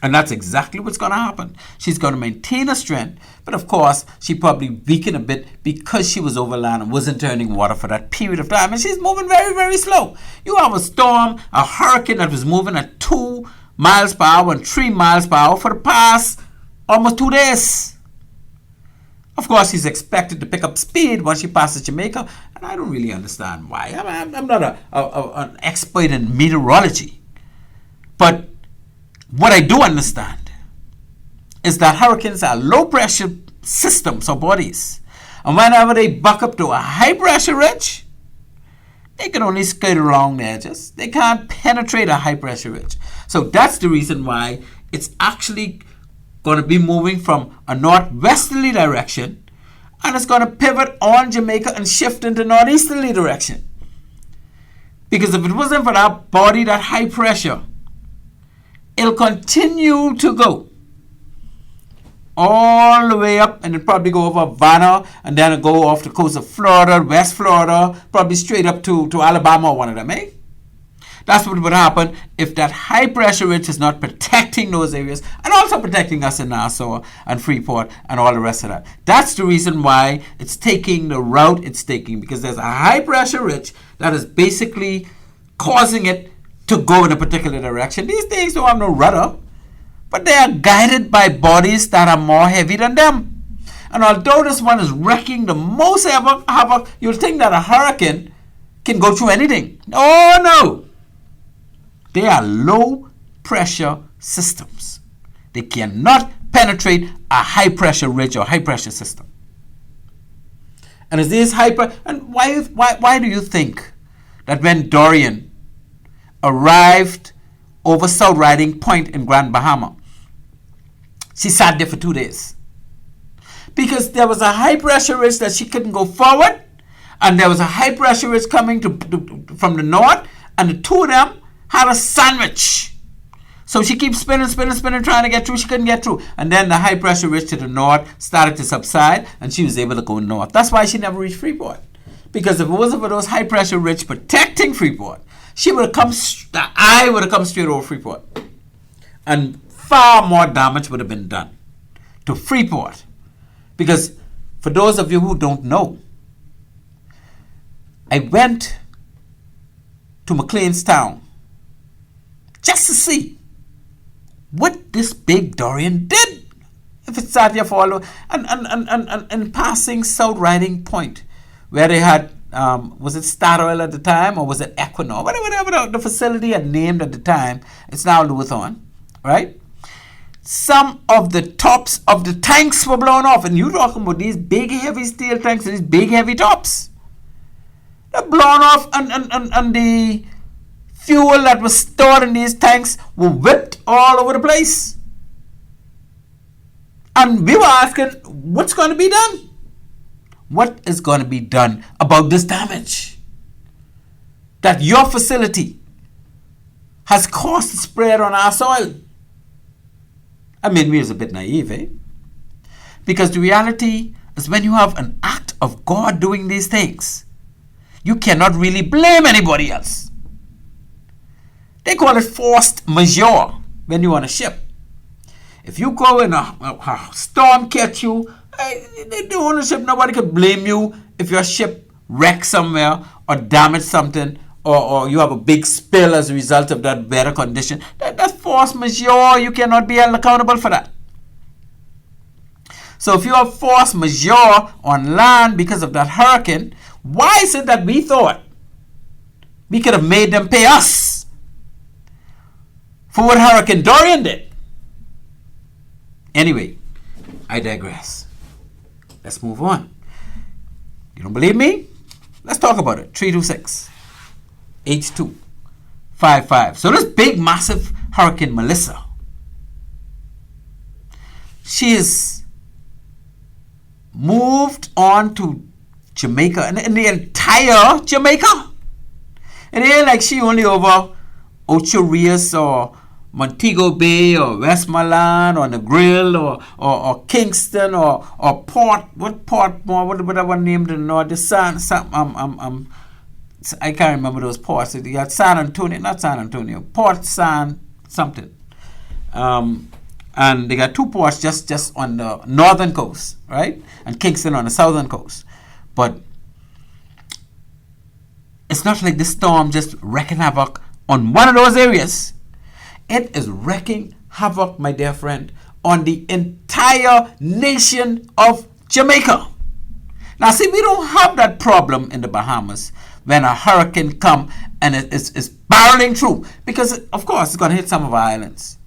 And that's exactly what's going to happen. She's going to maintain her strength, but of course, she probably weakened a bit because she was over land and wasn't turning water for that period of time. And she's moving very, very slow. You have a storm, a hurricane that was moving at 2 miles per hour and 3 miles per hour for the past almost 2 days. Of course, she's expected to pick up speed once she passes Jamaica, and I don't really understand why. I'm not an expert in meteorology, but what I do understand is that hurricanes are low-pressure systems or bodies, and whenever they buck up to a high-pressure ridge, they can only skirt along the edges. They can't penetrate a high-pressure ridge. So that's the reason why it's actually going to be moving from a northwesterly direction, and it's going to pivot on Jamaica and shift into northeasterly direction. Because if it wasn't for that body, that high pressure, it'll continue to go all the way up, and it'll probably go over Havana, and then it'll go off the coast of Florida, West Florida, probably straight up to Alabama or one of them, eh? That's what would happen if that high pressure ridge is not protecting those areas and also protecting us in Nassau and Freeport and all the rest of that. That's the reason why it's taking the route it's taking, because there's a high pressure ridge that is basically causing it to go in a particular direction. These things don't have no rudder, but they are guided by bodies that are more heavy than them. And although this one is wrecking the most havoc, you'll think that a hurricane can go through anything. Oh no! They are low pressure systems. They cannot penetrate a high pressure ridge or high pressure system. And as these and why do you think that when Dorian arrived over South Riding Point in Grand Bahama, she sat there for 2 days? Because there was a high pressure ridge that she couldn't go forward, and there was a high pressure ridge coming from the north, and the two of them had a sandwich. So she keeps spinning, trying to get through. She couldn't get through. And then the high pressure ridge to the north started to subside, and she was able to go north. That's why she never reached Freeport. Because if it wasn't for those high pressure ridge protecting Freeport, she would have come, the eye would have come straight over Freeport. And far more damage would have been done to Freeport. Because for those of you who don't know, I went to McLean's Town just to see what this big Dorian did. If it sat here for all and passing South Riding Point, where they had was it Statoil at the time, or was it Equinor, whatever the facility had named at the time. It's now Luthorn, right? Some of the tops of the tanks were blown off, and you're talking about these big heavy steel tanks and these big heavy tops. They're blown off, and the fuel that was stored in these tanks were whipped all over the place. And we were asking, what's going to be done? What is going to be done about this damage that your facility has caused to spread on our soil? I mean, we was a bit naive, eh? Because the reality is, when you have an act of God doing these things, you cannot really blame anybody else. They call it force majeure when you're on a ship. If you go in a storm catch you, the ownership, nobody could blame you if your ship wrecked somewhere or damaged something, or you have a big spill as a result of that weather condition, that's force majeure. You cannot be held accountable for that. So if you have force majeure on land because of that hurricane, why is it that we thought we could have made them pay us for what Hurricane Dorian did? Anyway, I digress. Let's move on. You don't believe me? Let's talk about it. 326-8255. So this big, massive Hurricane Melissa, she is moved on to Jamaica, and the entire Jamaica. It ain't like she only over Ocho Rios or Montego Bay or Westmoreland or Negril or Kingston or Port, whatever named in the north, I can't remember those ports. You got San Antonio, not San Antonio, Port San something. And they got two ports just on the northern coast, right? And Kingston on the southern coast. But it's not like this storm just wreaking havoc on one of those areas. It is wreaking havoc, my dear friend, on the entire nation of Jamaica. Now, see, we don't have that problem in the Bahamas when a hurricane comes and it's barreling through. Because, of course, it's going to hit some of our islands.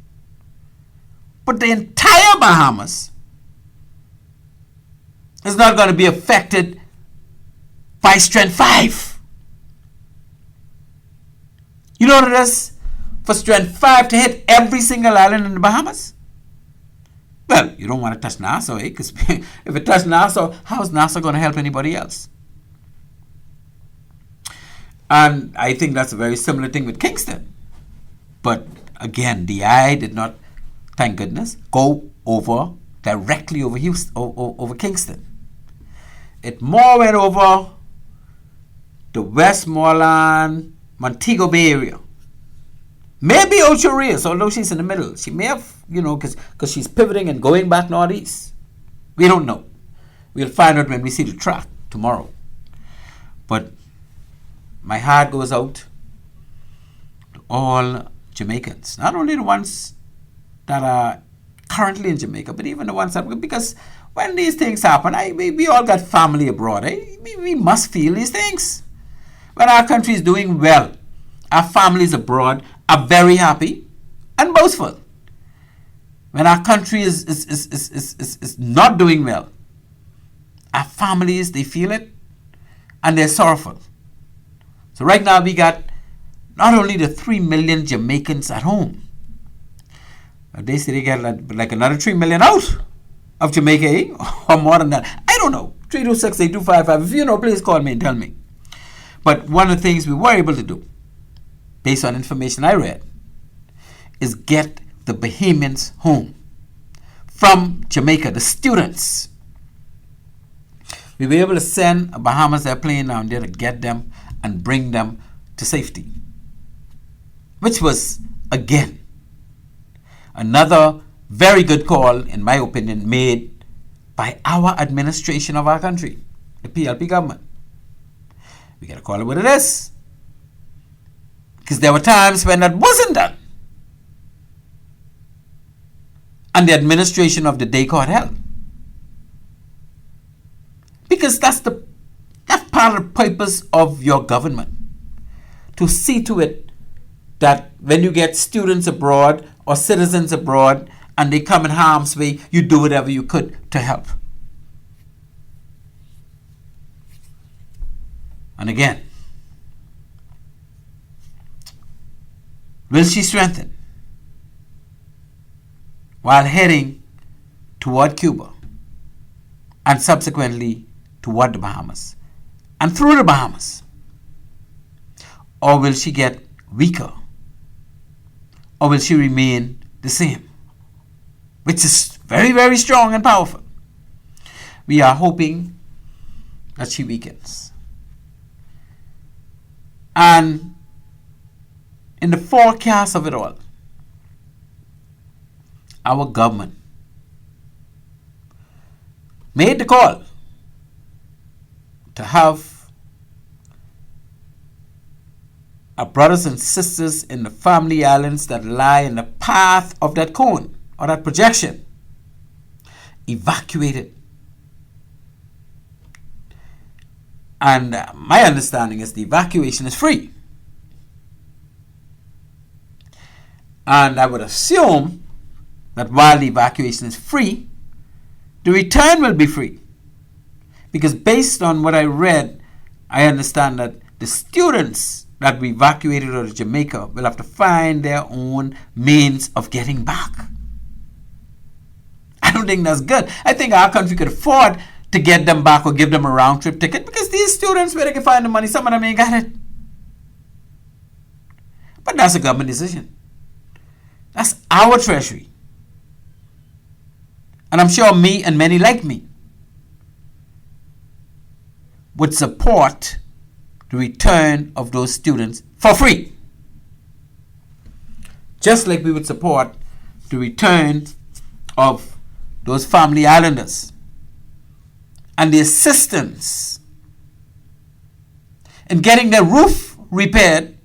But the entire Bahamas is not going to be affected by strength 5. You know what it is for strength 5 to hit every single island in the Bahamas? Well, you don't want to touch Nassau, eh? Because if it touches Nassau, how is Nassau going to help anybody else? And I think that's a very similar thing with Kingston. But again, the eye did not, thank goodness, go directly over Houston, over Kingston. It more went over the Westmoreland, Montego Bay area. Maybe Ocho Rios, although she's in the middle. She may have, because she's pivoting and going back northeast. We don't know. We'll find out when we see the track tomorrow. But my heart goes out to all Jamaicans. Not only the ones that are currently in Jamaica, but even the ones that, because when these things happen, we all got family abroad. We must feel these things. When our country is doing well, our families abroad are very happy and boastful. When our country is not doing well, our families, they feel it and they're sorrowful. So right now we got not only the 3 million Jamaicans at home, but they say they get like another 3 million out of Jamaica, eh? Or more than that. I don't know. 326-8255. If you know, please call me and tell me. But one of the things we were able to do, based on information I read, is get the Bahamians home from Jamaica, the students. We were able to send a Bahamas airplane down there to get them and bring them to safety, which was, again, another very good call, in my opinion, made by our administration of our country, the PLP government. We got to call it what it is. Because there were times when that wasn't done. And the administration of the day caught hell. Because that's part of the purpose of your government. To see to it that when you get students abroad or citizens abroad and they come in harm's way, you do whatever you could to help. And again, will she strengthen while heading toward Cuba and subsequently toward the Bahamas and through the Bahamas? Or will she get weaker? Or will she remain the same? Which is very, very strong and powerful. We are hoping that she weakens. And in the forecast of it all, our government made the call to have our brothers and sisters in the family islands that lie in the path of that cone or that projection evacuated. And my understanding is the evacuation is free. And I would assume that while the evacuation is free, the return will be free. Because based on what I read, I understand that the students that we evacuated out of Jamaica will have to find their own means of getting back. I don't think that's good. I think our country could afford to get them back or give them a round trip ticket, because these students, where they can find the money, some of them ain't got it. But that's a government decision. That's our treasury. And I'm sure me and many like me would support the return of those students for free. Just like we would support the return of those family islanders and the assistance in getting their roof repaired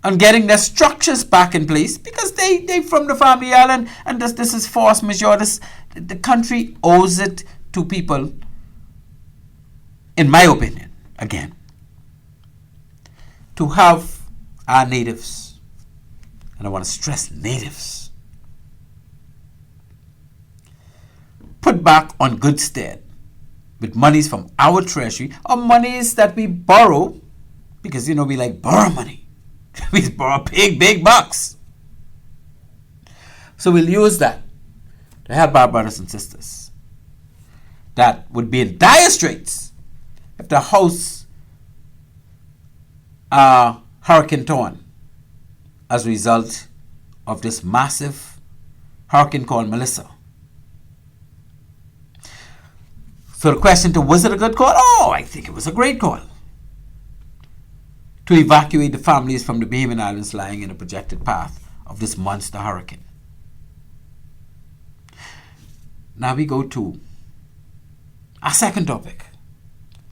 and getting their structures back in place, because they from the family island, and this is force majeure. The country owes it to people, in my opinion, again, to have our natives, and I want to stress natives, put back on good stead with monies from our treasury or monies that we borrow, because we like borrow money. We borrow big bucks. So we'll use that to help our brothers and sisters that would be in dire straits if the house are hurricane torn as a result of this massive hurricane called Melissa. So the question to, was it a good call? Oh, I think it was a great call to evacuate the families from the Bahamian Islands lying in a projected path of this monster hurricane. Now we go to our second topic.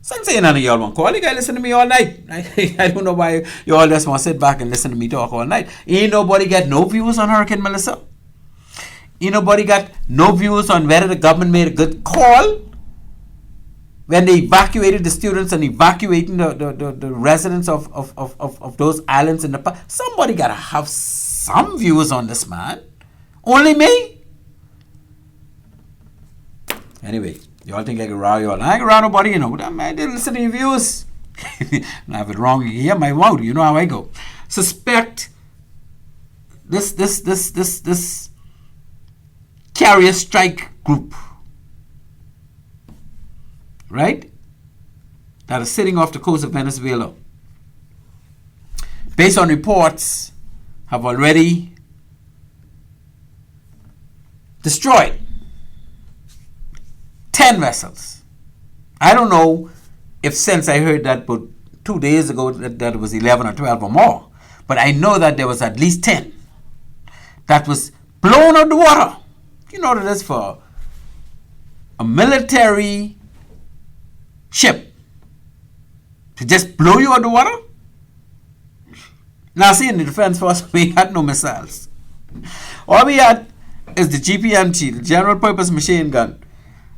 Some say none of y'all want to call. You guys listen to me all night. I don't know why you all just want to sit back and listen to me talk all night. Ain't nobody got no views on Hurricane Melissa. Ain't nobody got no views on whether the government made a good call when they evacuated the students and evacuating the residents of those islands in the past. Somebody got to have some views on this, man. Only me? Anyway, y'all think I can row y'all. I ain't row nobody, I didn't listen to your views. Now, if it's wrong, you hear my mouth. You know how I go. Suspect this carrier strike group, right, that are sitting off the coast of Venezuela, based on reports, have already destroyed 10 vessels. I don't know if since I heard that but 2 days ago that it was 11 or 12 or more, but I know that there was at least 10 that was blown out the water. You know what it is for a military ship to just blow you out the water? Now, see, in the Defense Force, we had no missiles. All we had is the GPMG, the General Purpose Machine Gun,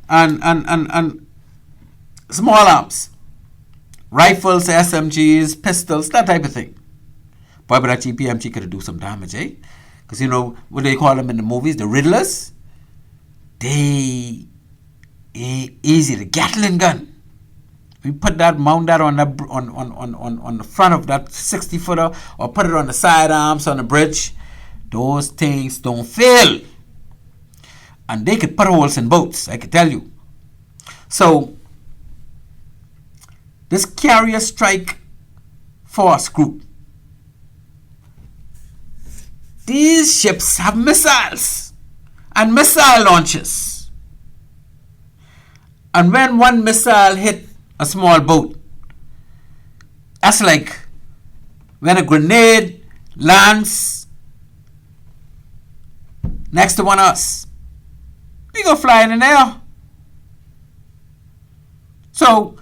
and small arms, rifles, SMGs, pistols, that type of thing. Boy, but that GPMG could do some damage, eh? Because what they call them in the movies, the Riddlers. They ain't easy. The Gatling gun. We mount that on the front of that 60-footer, or put it on the sidearms on the bridge. Those things don't fail. And they could put holes in boats, I can tell you. So, this carrier strike force group, these ships have missiles and missile launches. And when one missile hit a small boat, that's like when a grenade lands next to one of us. We go flying in the air. So,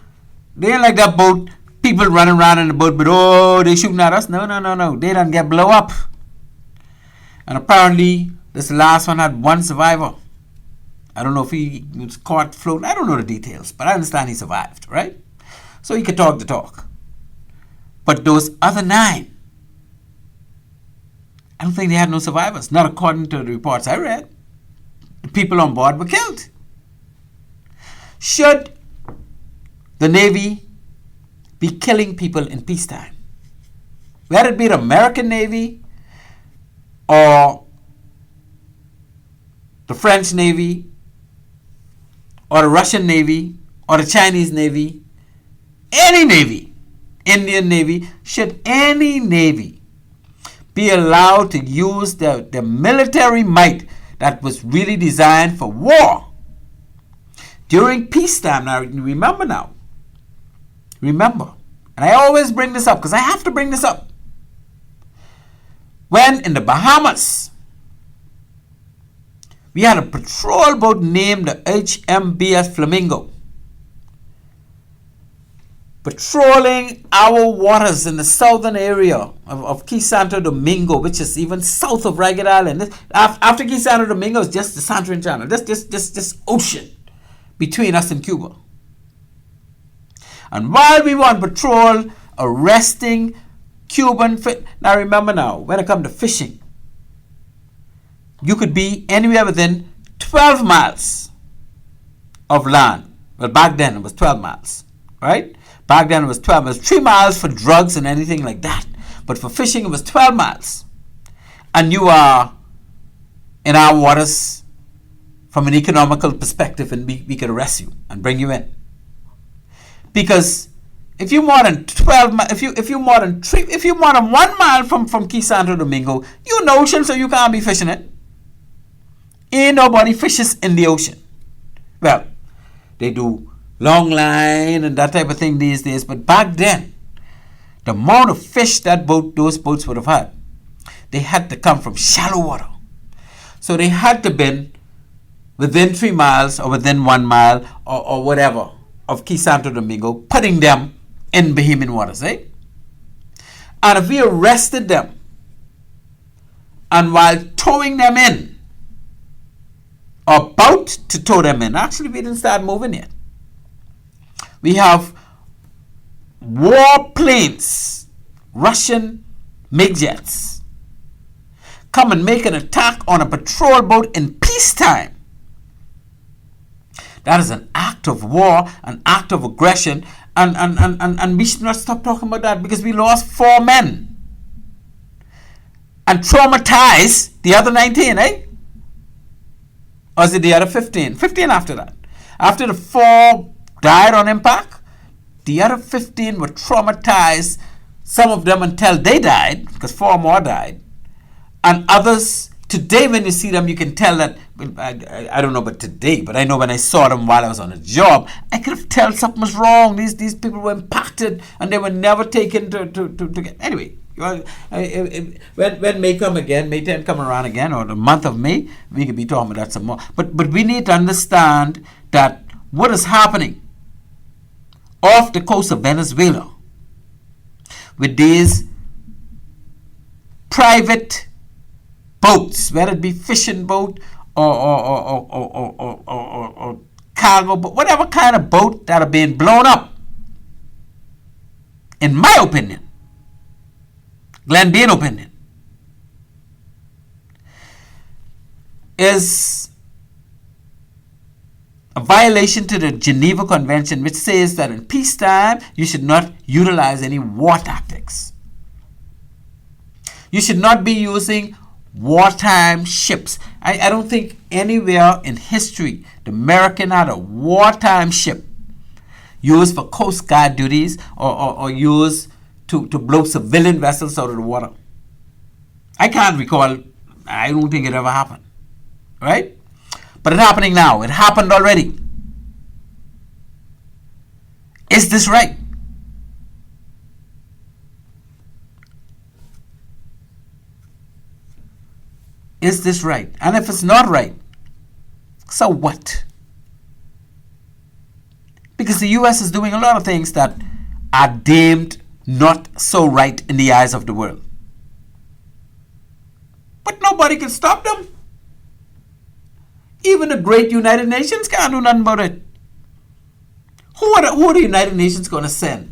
they ain't like that boat people running around in the boat, but oh, they shooting at us. No. They done get blow up. And apparently, this last one had one survivor. I don't know if he was caught floating. I don't know the details, but I understand he survived, right? So he could talk the talk. But those other 9, I don't think they had no survivors, not according to the reports I read. The people on board were killed. Should the Navy be killing people in peacetime? Whether it be the American Navy or the French Navy or the Russian Navy or the Chinese Navy, any Navy, Indian Navy, should any Navy be allowed to use the military might that was really designed for war during peacetime? Now, remember, and I always bring this up because I have to bring this up. When in the Bahamas, we had a patrol boat named the HMBS Flamingo, patrolling our waters in the southern area of Key Santo Domingo, which is even south of Ragged Island. After Key Santo Domingo is just the Santorin Channel, this ocean between us and Cuba. And while we were on patrol, arresting Cuban now remember now, when it comes to fishing, you could be anywhere within 12 miles of land. Well, back then it was 12 miles, right? Back then it was 12 miles. 3 miles for drugs and anything like that. But for fishing, it was 12 miles. And you are in our waters from an economical perspective, and we could arrest you and bring you in. Because if you're more than 12, if you're more than 1 mile from Key Santo Domingo, you're in the ocean, so you can't be fishing it. Ain't nobody fishes in the ocean. Well, they do long line and that type of thing these days, but back then, the amount of fish that those boats would have had, they had to come from shallow water. So they had to be within 3 miles or within 1 mile or whatever of Key Santo Domingo, putting them in Bahamian waters, eh? And if we arrested them, and while towing them in, about to tow them in, actually we didn't start moving yet, we have war planes, Russian MiG jets, come and make an attack on a patrol boat in peacetime. That is an act of war, an act of aggression, and we should not stop talking about that, because we lost 4 men and traumatized the other 19, eh? Or is it the other 15? 15 after that. After the 4 died on impact, the other 15 were traumatized, some of them until they died, because 4 more died. And others, today when you see them, you can tell that, I don't know about today, but I know when I saw them while I was on a job, I could have tell something was wrong. These people were impacted and they were never taken to get. Anyway, when May come again, May 10 come around again, or the month of May, we could be talking about that some more. But we need to understand that what is happening off the coast of Venezuela with these private boats, whether it be fishing boat or cargo boat, whatever kind of boat that are being blown up, in my opinion, Glenn Bean opinion, is a violation to the Geneva Convention, which says that in peacetime you should not utilize any war tactics. You should not be using wartime ships. I don't think anywhere in history the American had a wartime ship used for Coast Guard duties or used to blow civilian vessels out of the water. I can't recall. I don't think it ever happened. Right? But it's happening now. It happened already. Is this right? Is this right? And if it's not right, so what? Because the U.S. is doing a lot of things that are deemed not so right in the eyes of the world. But nobody can stop them. Even the great United Nations can't do nothing about it. Who are the United Nations going to send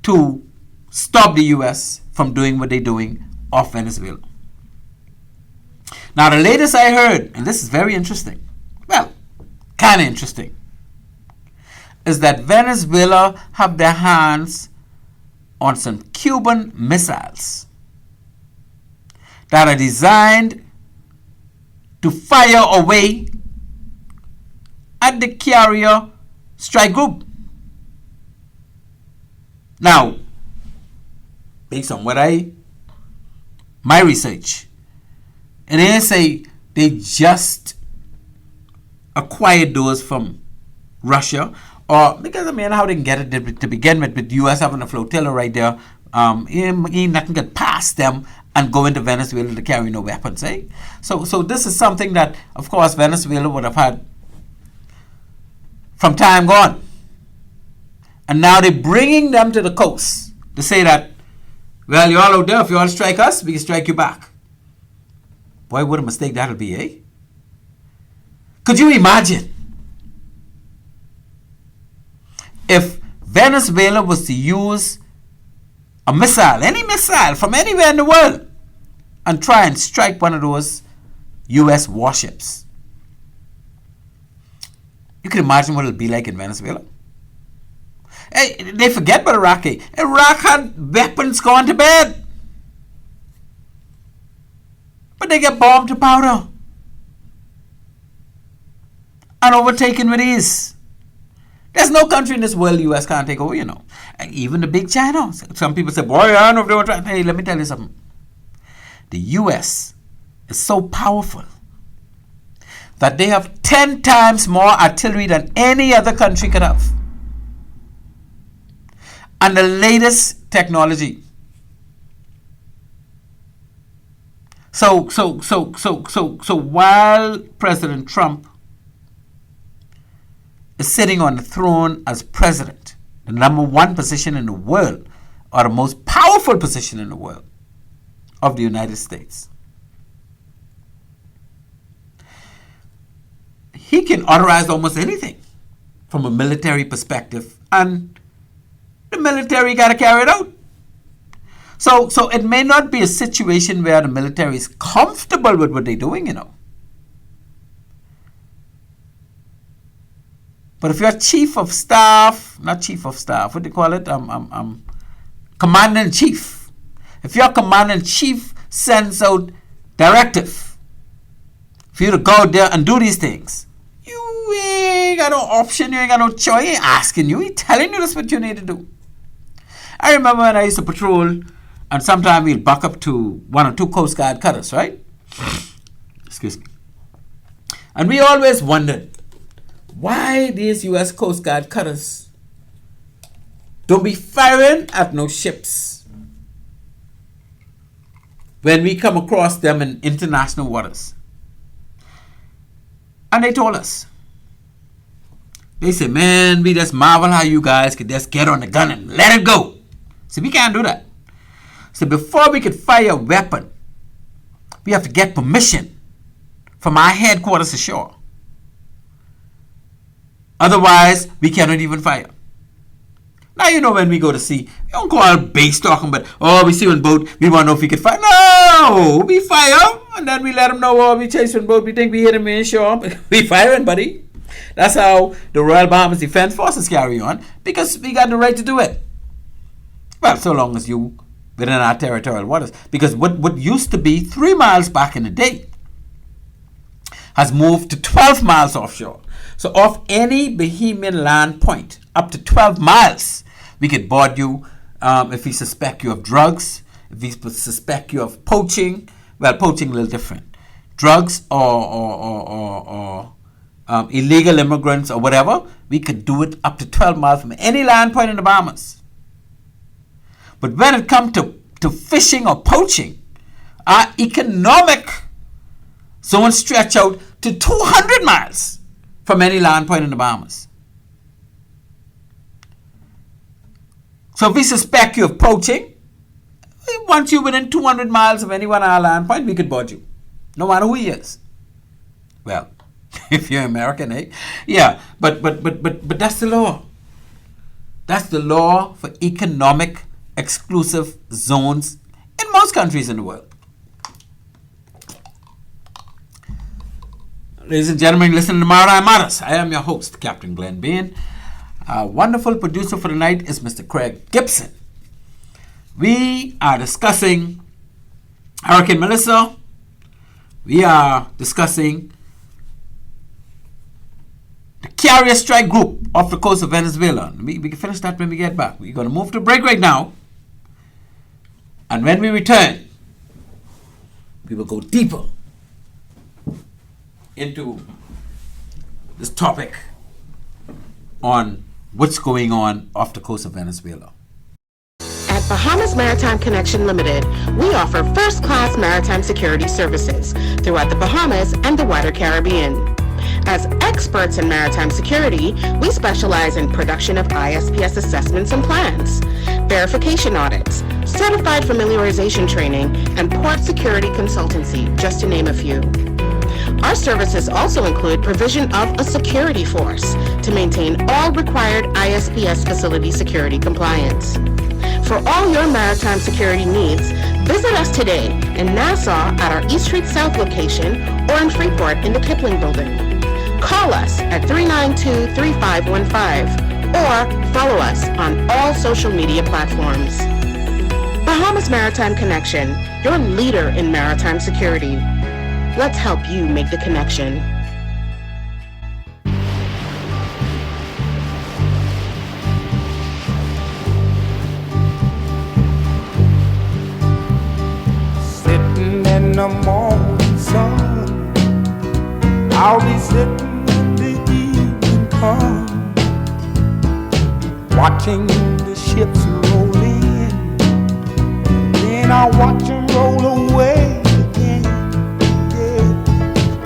to stop the U.S. from doing what they're doing off Venezuela? Now, the latest I heard, and this is very interesting, well, kind of interesting, is that Venezuela have their hands on some Cuban missiles that are designed to fire away at the carrier strike group. Now, based on my research, and they say they just acquired those from Russia, or because how they can get it to begin with the U.S. having a flotilla right there, ain't nothing get past them and go into Venezuela to carry no weapons, eh? So this is something that, of course, Venezuela would have had from time gone. And now they're bringing them to the coast to say that, well, you're all out there. If you all strike us, we can strike you back. Boy, what a mistake that'll be, eh? Could you imagine if Venezuela was to use a missile, any missile from anywhere in the world, and try and strike one of those U.S. warships? You can imagine what it'll be like in Venezuela. Hey, they forget about Iraq. Iraq had weapons gone to bed, but they get bombed to powder and overtaken with ease. There's no country in this world the U.S. can't take over, you know. And even the big China. Some people say, boy, I don't know if they want to try. Hey, let me tell you something. The U.S. is so powerful that they have 10 times more artillery than any other country could have. And the latest technology. So while President Trump is sitting on the throne as president, the number one position in the world, or the most powerful position in the world of the United States, he can authorize almost anything from a military perspective, and the military got to carry it out. So it may not be a situation where the military is comfortable with what they're doing, you know. But if you're chief of staff, not chief of staff, what do you call it? Commander-in-chief. If your commander-in-chief sends out directive for you to go out there and do these things, you ain't got no option, you ain't got no choice. He ain't asking you, he telling you that's what you need to do. I remember when I used to patrol, and sometimes we'd buck up to one or two Coast Guard cutters, right? Excuse me. And we always wondered why these U.S. Coast Guard cutters don't be firing at no ships when we come across them in international waters. And they told us, they said, man, we just marvel how you guys could just get on the gun and let it go. So we can't do that. So before we could fire a weapon, we have to get permission from our headquarters ashore. Otherwise, we cannot even fire. Now, you know, when we go to sea, we don't call base talking about, oh, we see one boat, we want to know if we can fire. No, we fire, and then we let them know, oh, we chase one boat, we think we hit him in shore. We firing, buddy. That's how the Royal Bahamas Defense Forces carry on, because we got the right to do it. Well, so long as you within our territorial waters. Because what used to be 3 miles back in the day has moved to 12 miles offshore. So off any Bahamian land point, up to 12 miles, we could board you if we suspect you of drugs, if we suspect you of poaching. Well, poaching a little different. Drugs or illegal immigrants or whatever, we could do it up to 12 miles from any land point in the Bahamas. But when it comes to fishing or poaching, our economic zone stretch out to 200 miles from any land point in the Bahamas. So if we suspect you of poaching, once you're within 200 miles of any one of our land point, we could board you, no matter who he is. Well, if you're American, eh? Yeah, but that's the law. That's the law for economic exclusive zones in most countries in the world. Ladies and gentlemen, listen to Maritime Matters. I am your host, Captain Glenn Bean. Our wonderful producer for the night is Mr. Craig Gibson. We are discussing Hurricane Melissa. We are discussing the carrier strike group off the coast of Venezuela. We can finish that when we get back. We're going to move to break right now. And when we return, we will go deeper into this topic on what's going on off the coast of Venezuela. At Bahamas Maritime Connection Limited, we offer first-class maritime security services throughout the Bahamas and the wider Caribbean. As experts in maritime security, we specialize in production of ISPS assessments and plans, verification audits, certified familiarization training, and port security consultancy, just to name a few. Our services also include provision of a security force to maintain all required ISPS facility security compliance. For all your maritime security needs, visit us today in Nassau at our East Street South location or in Freeport in the Kipling Building. Call us at 392-3515 or follow us on all social media platforms. Bahamas Maritime Connection, your leader in maritime security. Let's help you make the connection. Sitting in the morning sun, I'll be sitting when the evening comes, watching the ships roll in, then I'll watch them roll away again.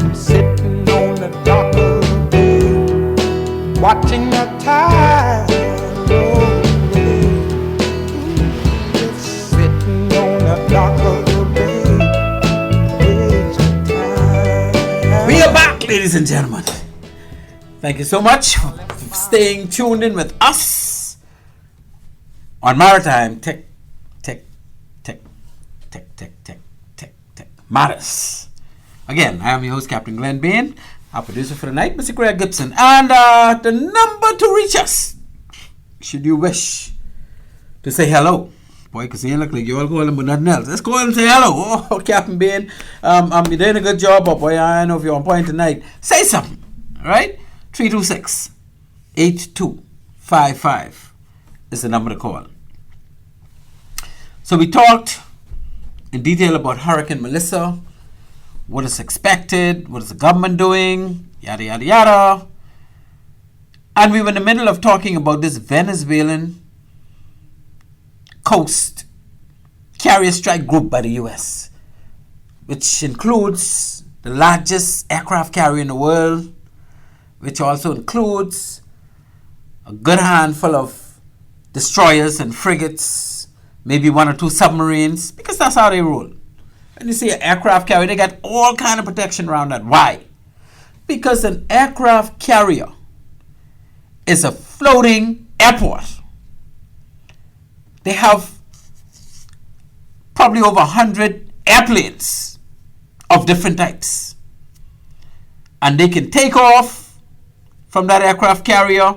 I'm sitting on the dock of the bay, watching the tide roll away. Just sitting on the dock of the bay, wasting time. We are back, ladies and gentlemen. Thank you so much for staying tuned in with us on Maritime Matters. Again, I am your host, Captain Glenn Bean, our producer for the night, Mr. Craig Gibson. And the number to reach us, should you wish to say hello. Boy, because you look like you all calling with nothing else. Let's go and say hello. Oh, Captain Bean, you're doing a good job, but boy, I know if you're on point tonight. Say something, all right? 326-8255 is the number to call. So we talked in detail about Hurricane Melissa, what is expected, what is the government doing, yada, yada, yada. And we were in the middle of talking about this Venezuelan coast carrier strike group by the U.S., which includes the largest aircraft carrier in the world, which also includes a good handful of destroyers and frigates, maybe one or two submarines, because that's how they roll. When you see an aircraft carrier, they got all kind of protection around that. Why? Because an aircraft carrier is a floating airport. They have probably over 100 airplanes of different types. And they can take off from that aircraft carrier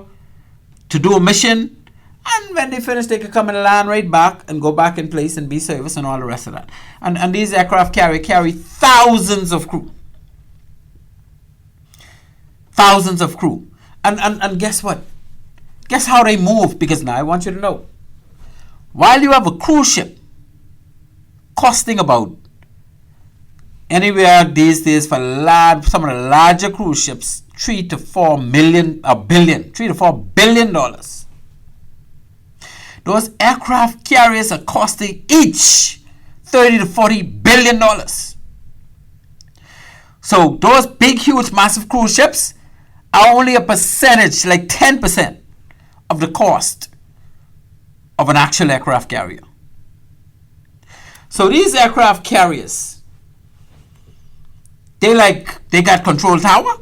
to do a mission, and when they finish, they can come and land right back and go back in place and be serviced and all the rest of that. And these aircraft carry thousands of crew. Thousands of crew. And guess what? Guess how they move? Because now I want you to know. While you have a cruise ship costing about anywhere these days for some of the larger cruise ships, $3 to $4 billion. Those aircraft carriers are costing each $30 to $40 billion. So those big, huge, massive cruise ships are only a percentage, like 10% of the cost of an actual aircraft carrier. So these aircraft carriers, they got control tower,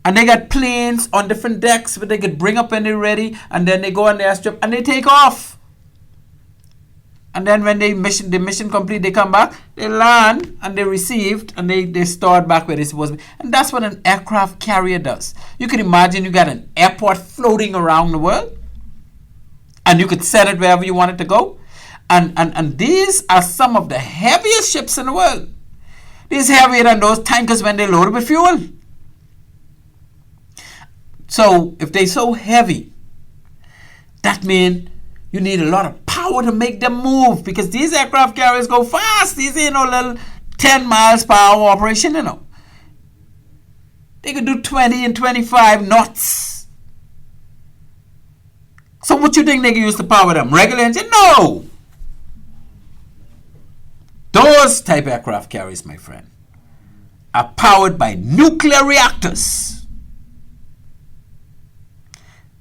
and they got planes on different decks where they could bring up when they're ready, and then they go on the airstrip and they take off. And then when the mission complete, they come back, they land, and they received, and they stored back where they're supposed to be. And that's what an aircraft carrier does. You can imagine you got an airport floating around the world, and you could send it wherever you want it to go. And these are some of the heaviest ships in the world. These heavier than those tankers when they're loaded with fuel. So if they're so heavy, that means you need a lot of power to make them move, because these aircraft carriers go fast. These ain't no little 10 miles per hour operation, you know. They could do 20 and 25 knots. So what you think they can use to power them? Regular engine? No! Those type aircraft carriers, my friend, are powered by nuclear reactors.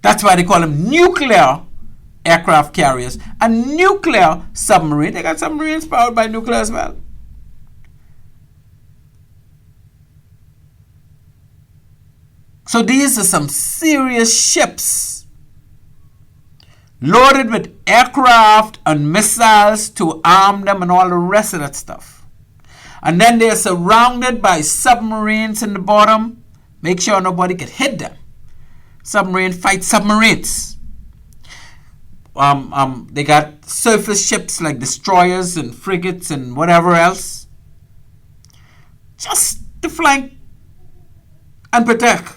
That's why they call them nuclear aircraft carriers and nuclear submarine. They got submarines powered by nuclear as well. So these are some serious ships loaded with aircraft and missiles to arm them and all the rest of that stuff. And then they're surrounded by submarines in the bottom. Make sure nobody can hit them. Submarine fight submarines. They got surface ships like destroyers and frigates and whatever else, just to flank and protect.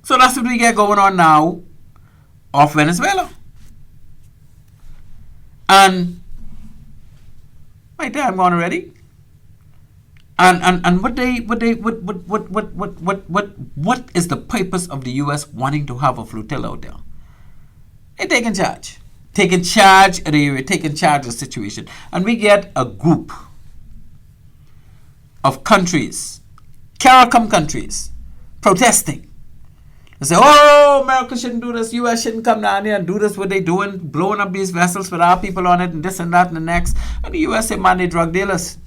So that's what we get going on now off Venezuela. And my time gone already. And what is the purpose of the U.S. wanting to have a flotilla out there? They're taking charge of the area, taking charge of the situation. And we get a group of countries, CARICOM countries, protesting. They say, oh, America shouldn't do this, U.S. shouldn't come down here and do this, what they doing, blowing up these vessels with our people on it and this and that and the next. And the U.S. say, man, they drug dealers.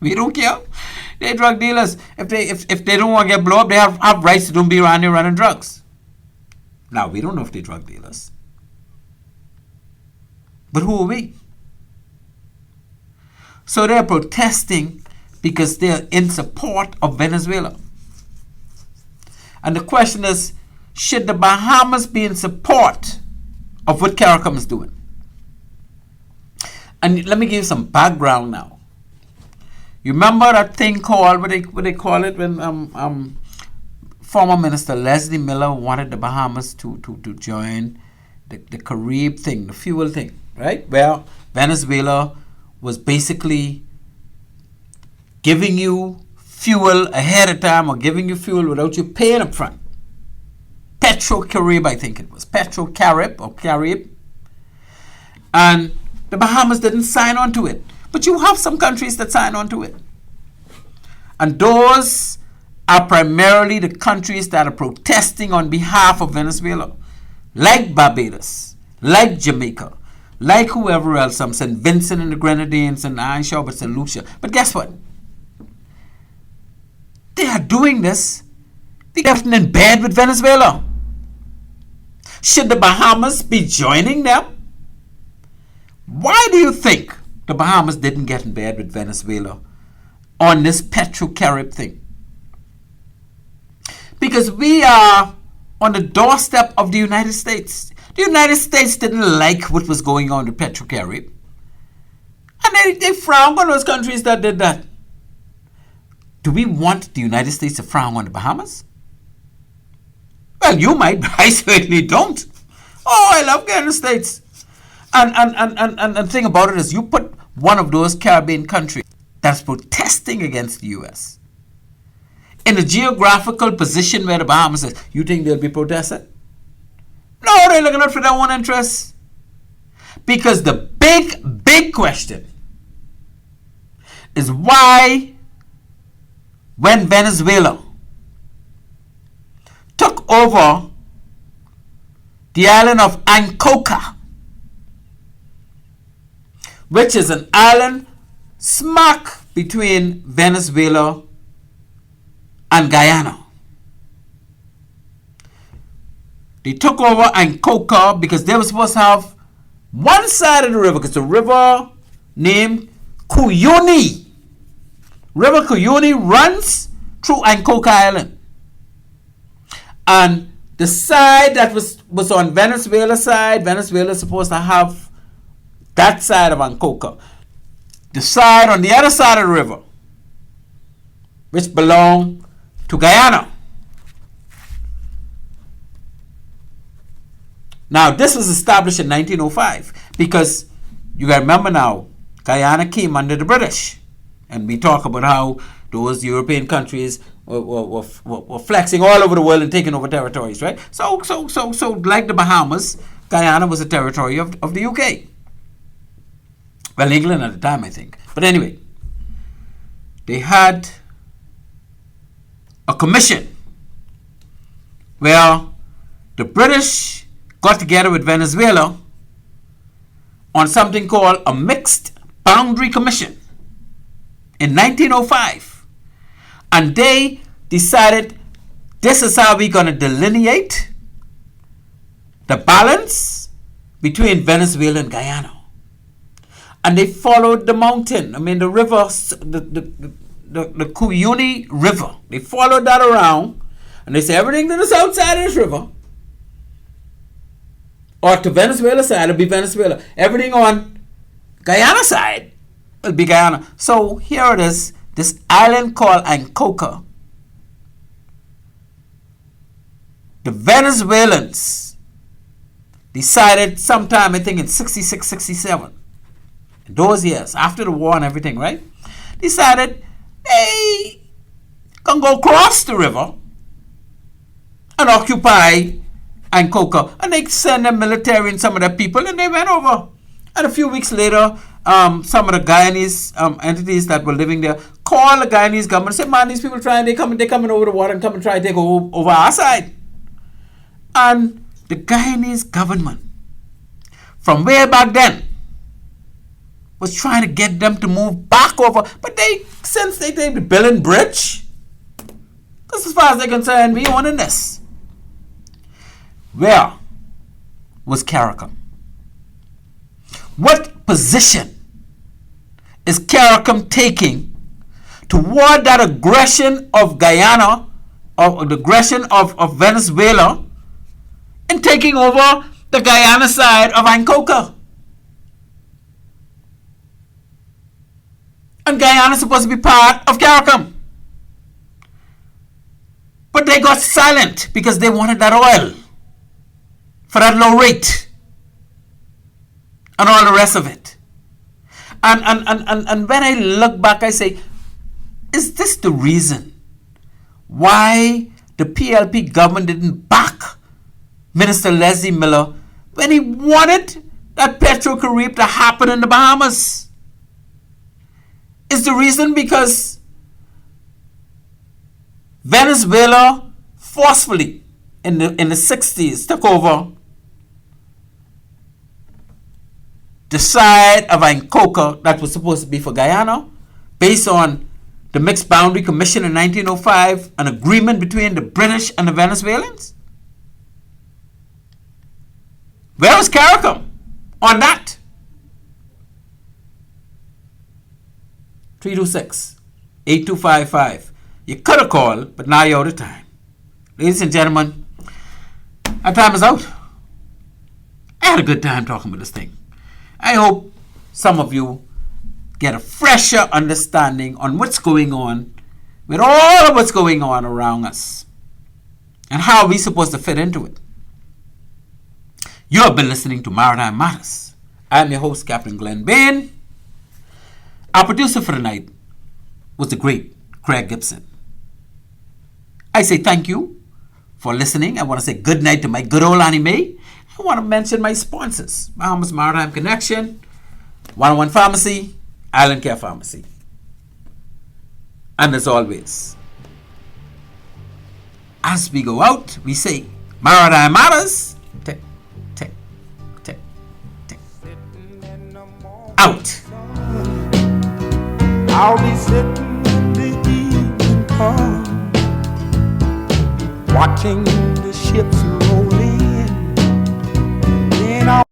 We don't care. They're drug dealers. If they don't want to get blown up, they have rights to don't be around here running drugs. Now, we don't know if they're drug dealers. But who are we? So they're protesting because they're in support of Venezuela. And the question is, should the Bahamas be in support of what CARICOM is doing? And let me give you some background now. You remember that thing called, what they call it, when former Minister Leslie Miller wanted the Bahamas to join the Carib thing, the fuel thing, right? Where Venezuela was basically giving you fuel ahead of time or giving you fuel without you paying up front. Petro-Carib, I think it was. Petro-Carib or Carib. And the Bahamas didn't sign on to it. But you have some countries that sign on to it. And those are primarily the countries that are protesting on behalf of Venezuela. Like Barbados, like Jamaica, like whoever else, some St. Vincent and the Grenadines and I ain't sure but St. Lucia. But guess what? They are doing this. They're getting in bed with Venezuela. Should the Bahamas be joining them? Why do you think the Bahamas didn't get in bed with Venezuela on this Petro-Carib thing? Because we are on the doorstep of the United States. The United States didn't like what was going on with Petro-Carib. And they frowned on those countries that did that. Do we want the United States to frown on the Bahamas? Well, you might, but I certainly don't. Oh, I love getting the States. And the thing about it is, you put one of those Caribbean countries that's protesting against the U.S. in a geographical position where the Bahamas is, you think they'll be protesting? No, they're looking out for their own interests. Because the big question is why, when Venezuela took over the island of Ancoca, which is an island smack between Venezuela and Guyana. They took over Ancoca because they were supposed to have one side of the river, because the river named Cuyuni. River Cuyuni runs through Ancoca Island. And the side that was on Venezuela's side, Venezuela is supposed to have that side of Ancoca. The side on the other side of the river, which belonged to Guyana. Now, this was established in 1905 because you got to remember now, Guyana came under the British. And we talk about how those European countries were flexing all over the world and taking over territories, right? So like the Bahamas, Guyana was a territory of the UK. Well, England at the time, I think. But anyway, they had a commission where the British got together with Venezuela on something called a mixed boundary commission in 1905. And they decided this is how we're going to delineate the balance between Venezuela and Guyana. And they followed the mountain. I mean, the river, the Cuyuni River. They followed that around. And they say everything to the south side of this river, or to Venezuela side, will be Venezuela. Everything on Guyana side will be Guyana. So here it is, this island called Ancoca. The Venezuelans decided sometime, I think in 66, 67, in those years, after the war and everything, right? Decided they can go across the river and occupy Ancoca, and they send their military and some of their people, and they went over. And a few weeks later, some of the Guyanese entities that were living there called the Guyanese government and said, man, these people they're coming over the water and come and try to take over our side. And the Guyanese government, from way back then, was trying to get them to move back over. But since they the building bridge, because as far as they're concerned, we owning this. Where was CARICOM? What position is CARICOM taking toward that aggression of Guyana, or the aggression of Venezuela, in taking over the Guyana side of Ancoca? And Guyana is supposed to be part of CARICOM. But they got silent because they wanted that oil for that low rate and all the rest of it. And when I look back, I say, is this the reason why the PLP government didn't back Minister Leslie Miller when he wanted that Petro-Carib to happen in the Bahamas? Is the reason because Venezuela forcefully in the 60s took over the side of Ancoca that was supposed to be for Guyana, based on the Mixed Boundary Commission in 1905, an agreement between the British and the Venezuelans? Where was CARICOM on that? 326-8255. You could have called, but now you're out of time. Ladies and gentlemen, our time is out. I had a good time talking about this thing. I hope some of you get a fresher understanding on what's going on with all of what's going on around us and how we're supposed to fit into it. You have been listening to Maritime Matters. I'm your host, Captain Glenn Bain. Our producer for the night was the great Craig Gibson. I say thank you for listening. I want to say good night to my good old Annie Mae. I want to mention my sponsors: Bahamas Maritime Connection, 101 Pharmacy, Island Care Pharmacy. And as always, as we go out, we say Maritime Matters. Out. I'll be sitting when the evening comes, watching the ships roll in. Then I'll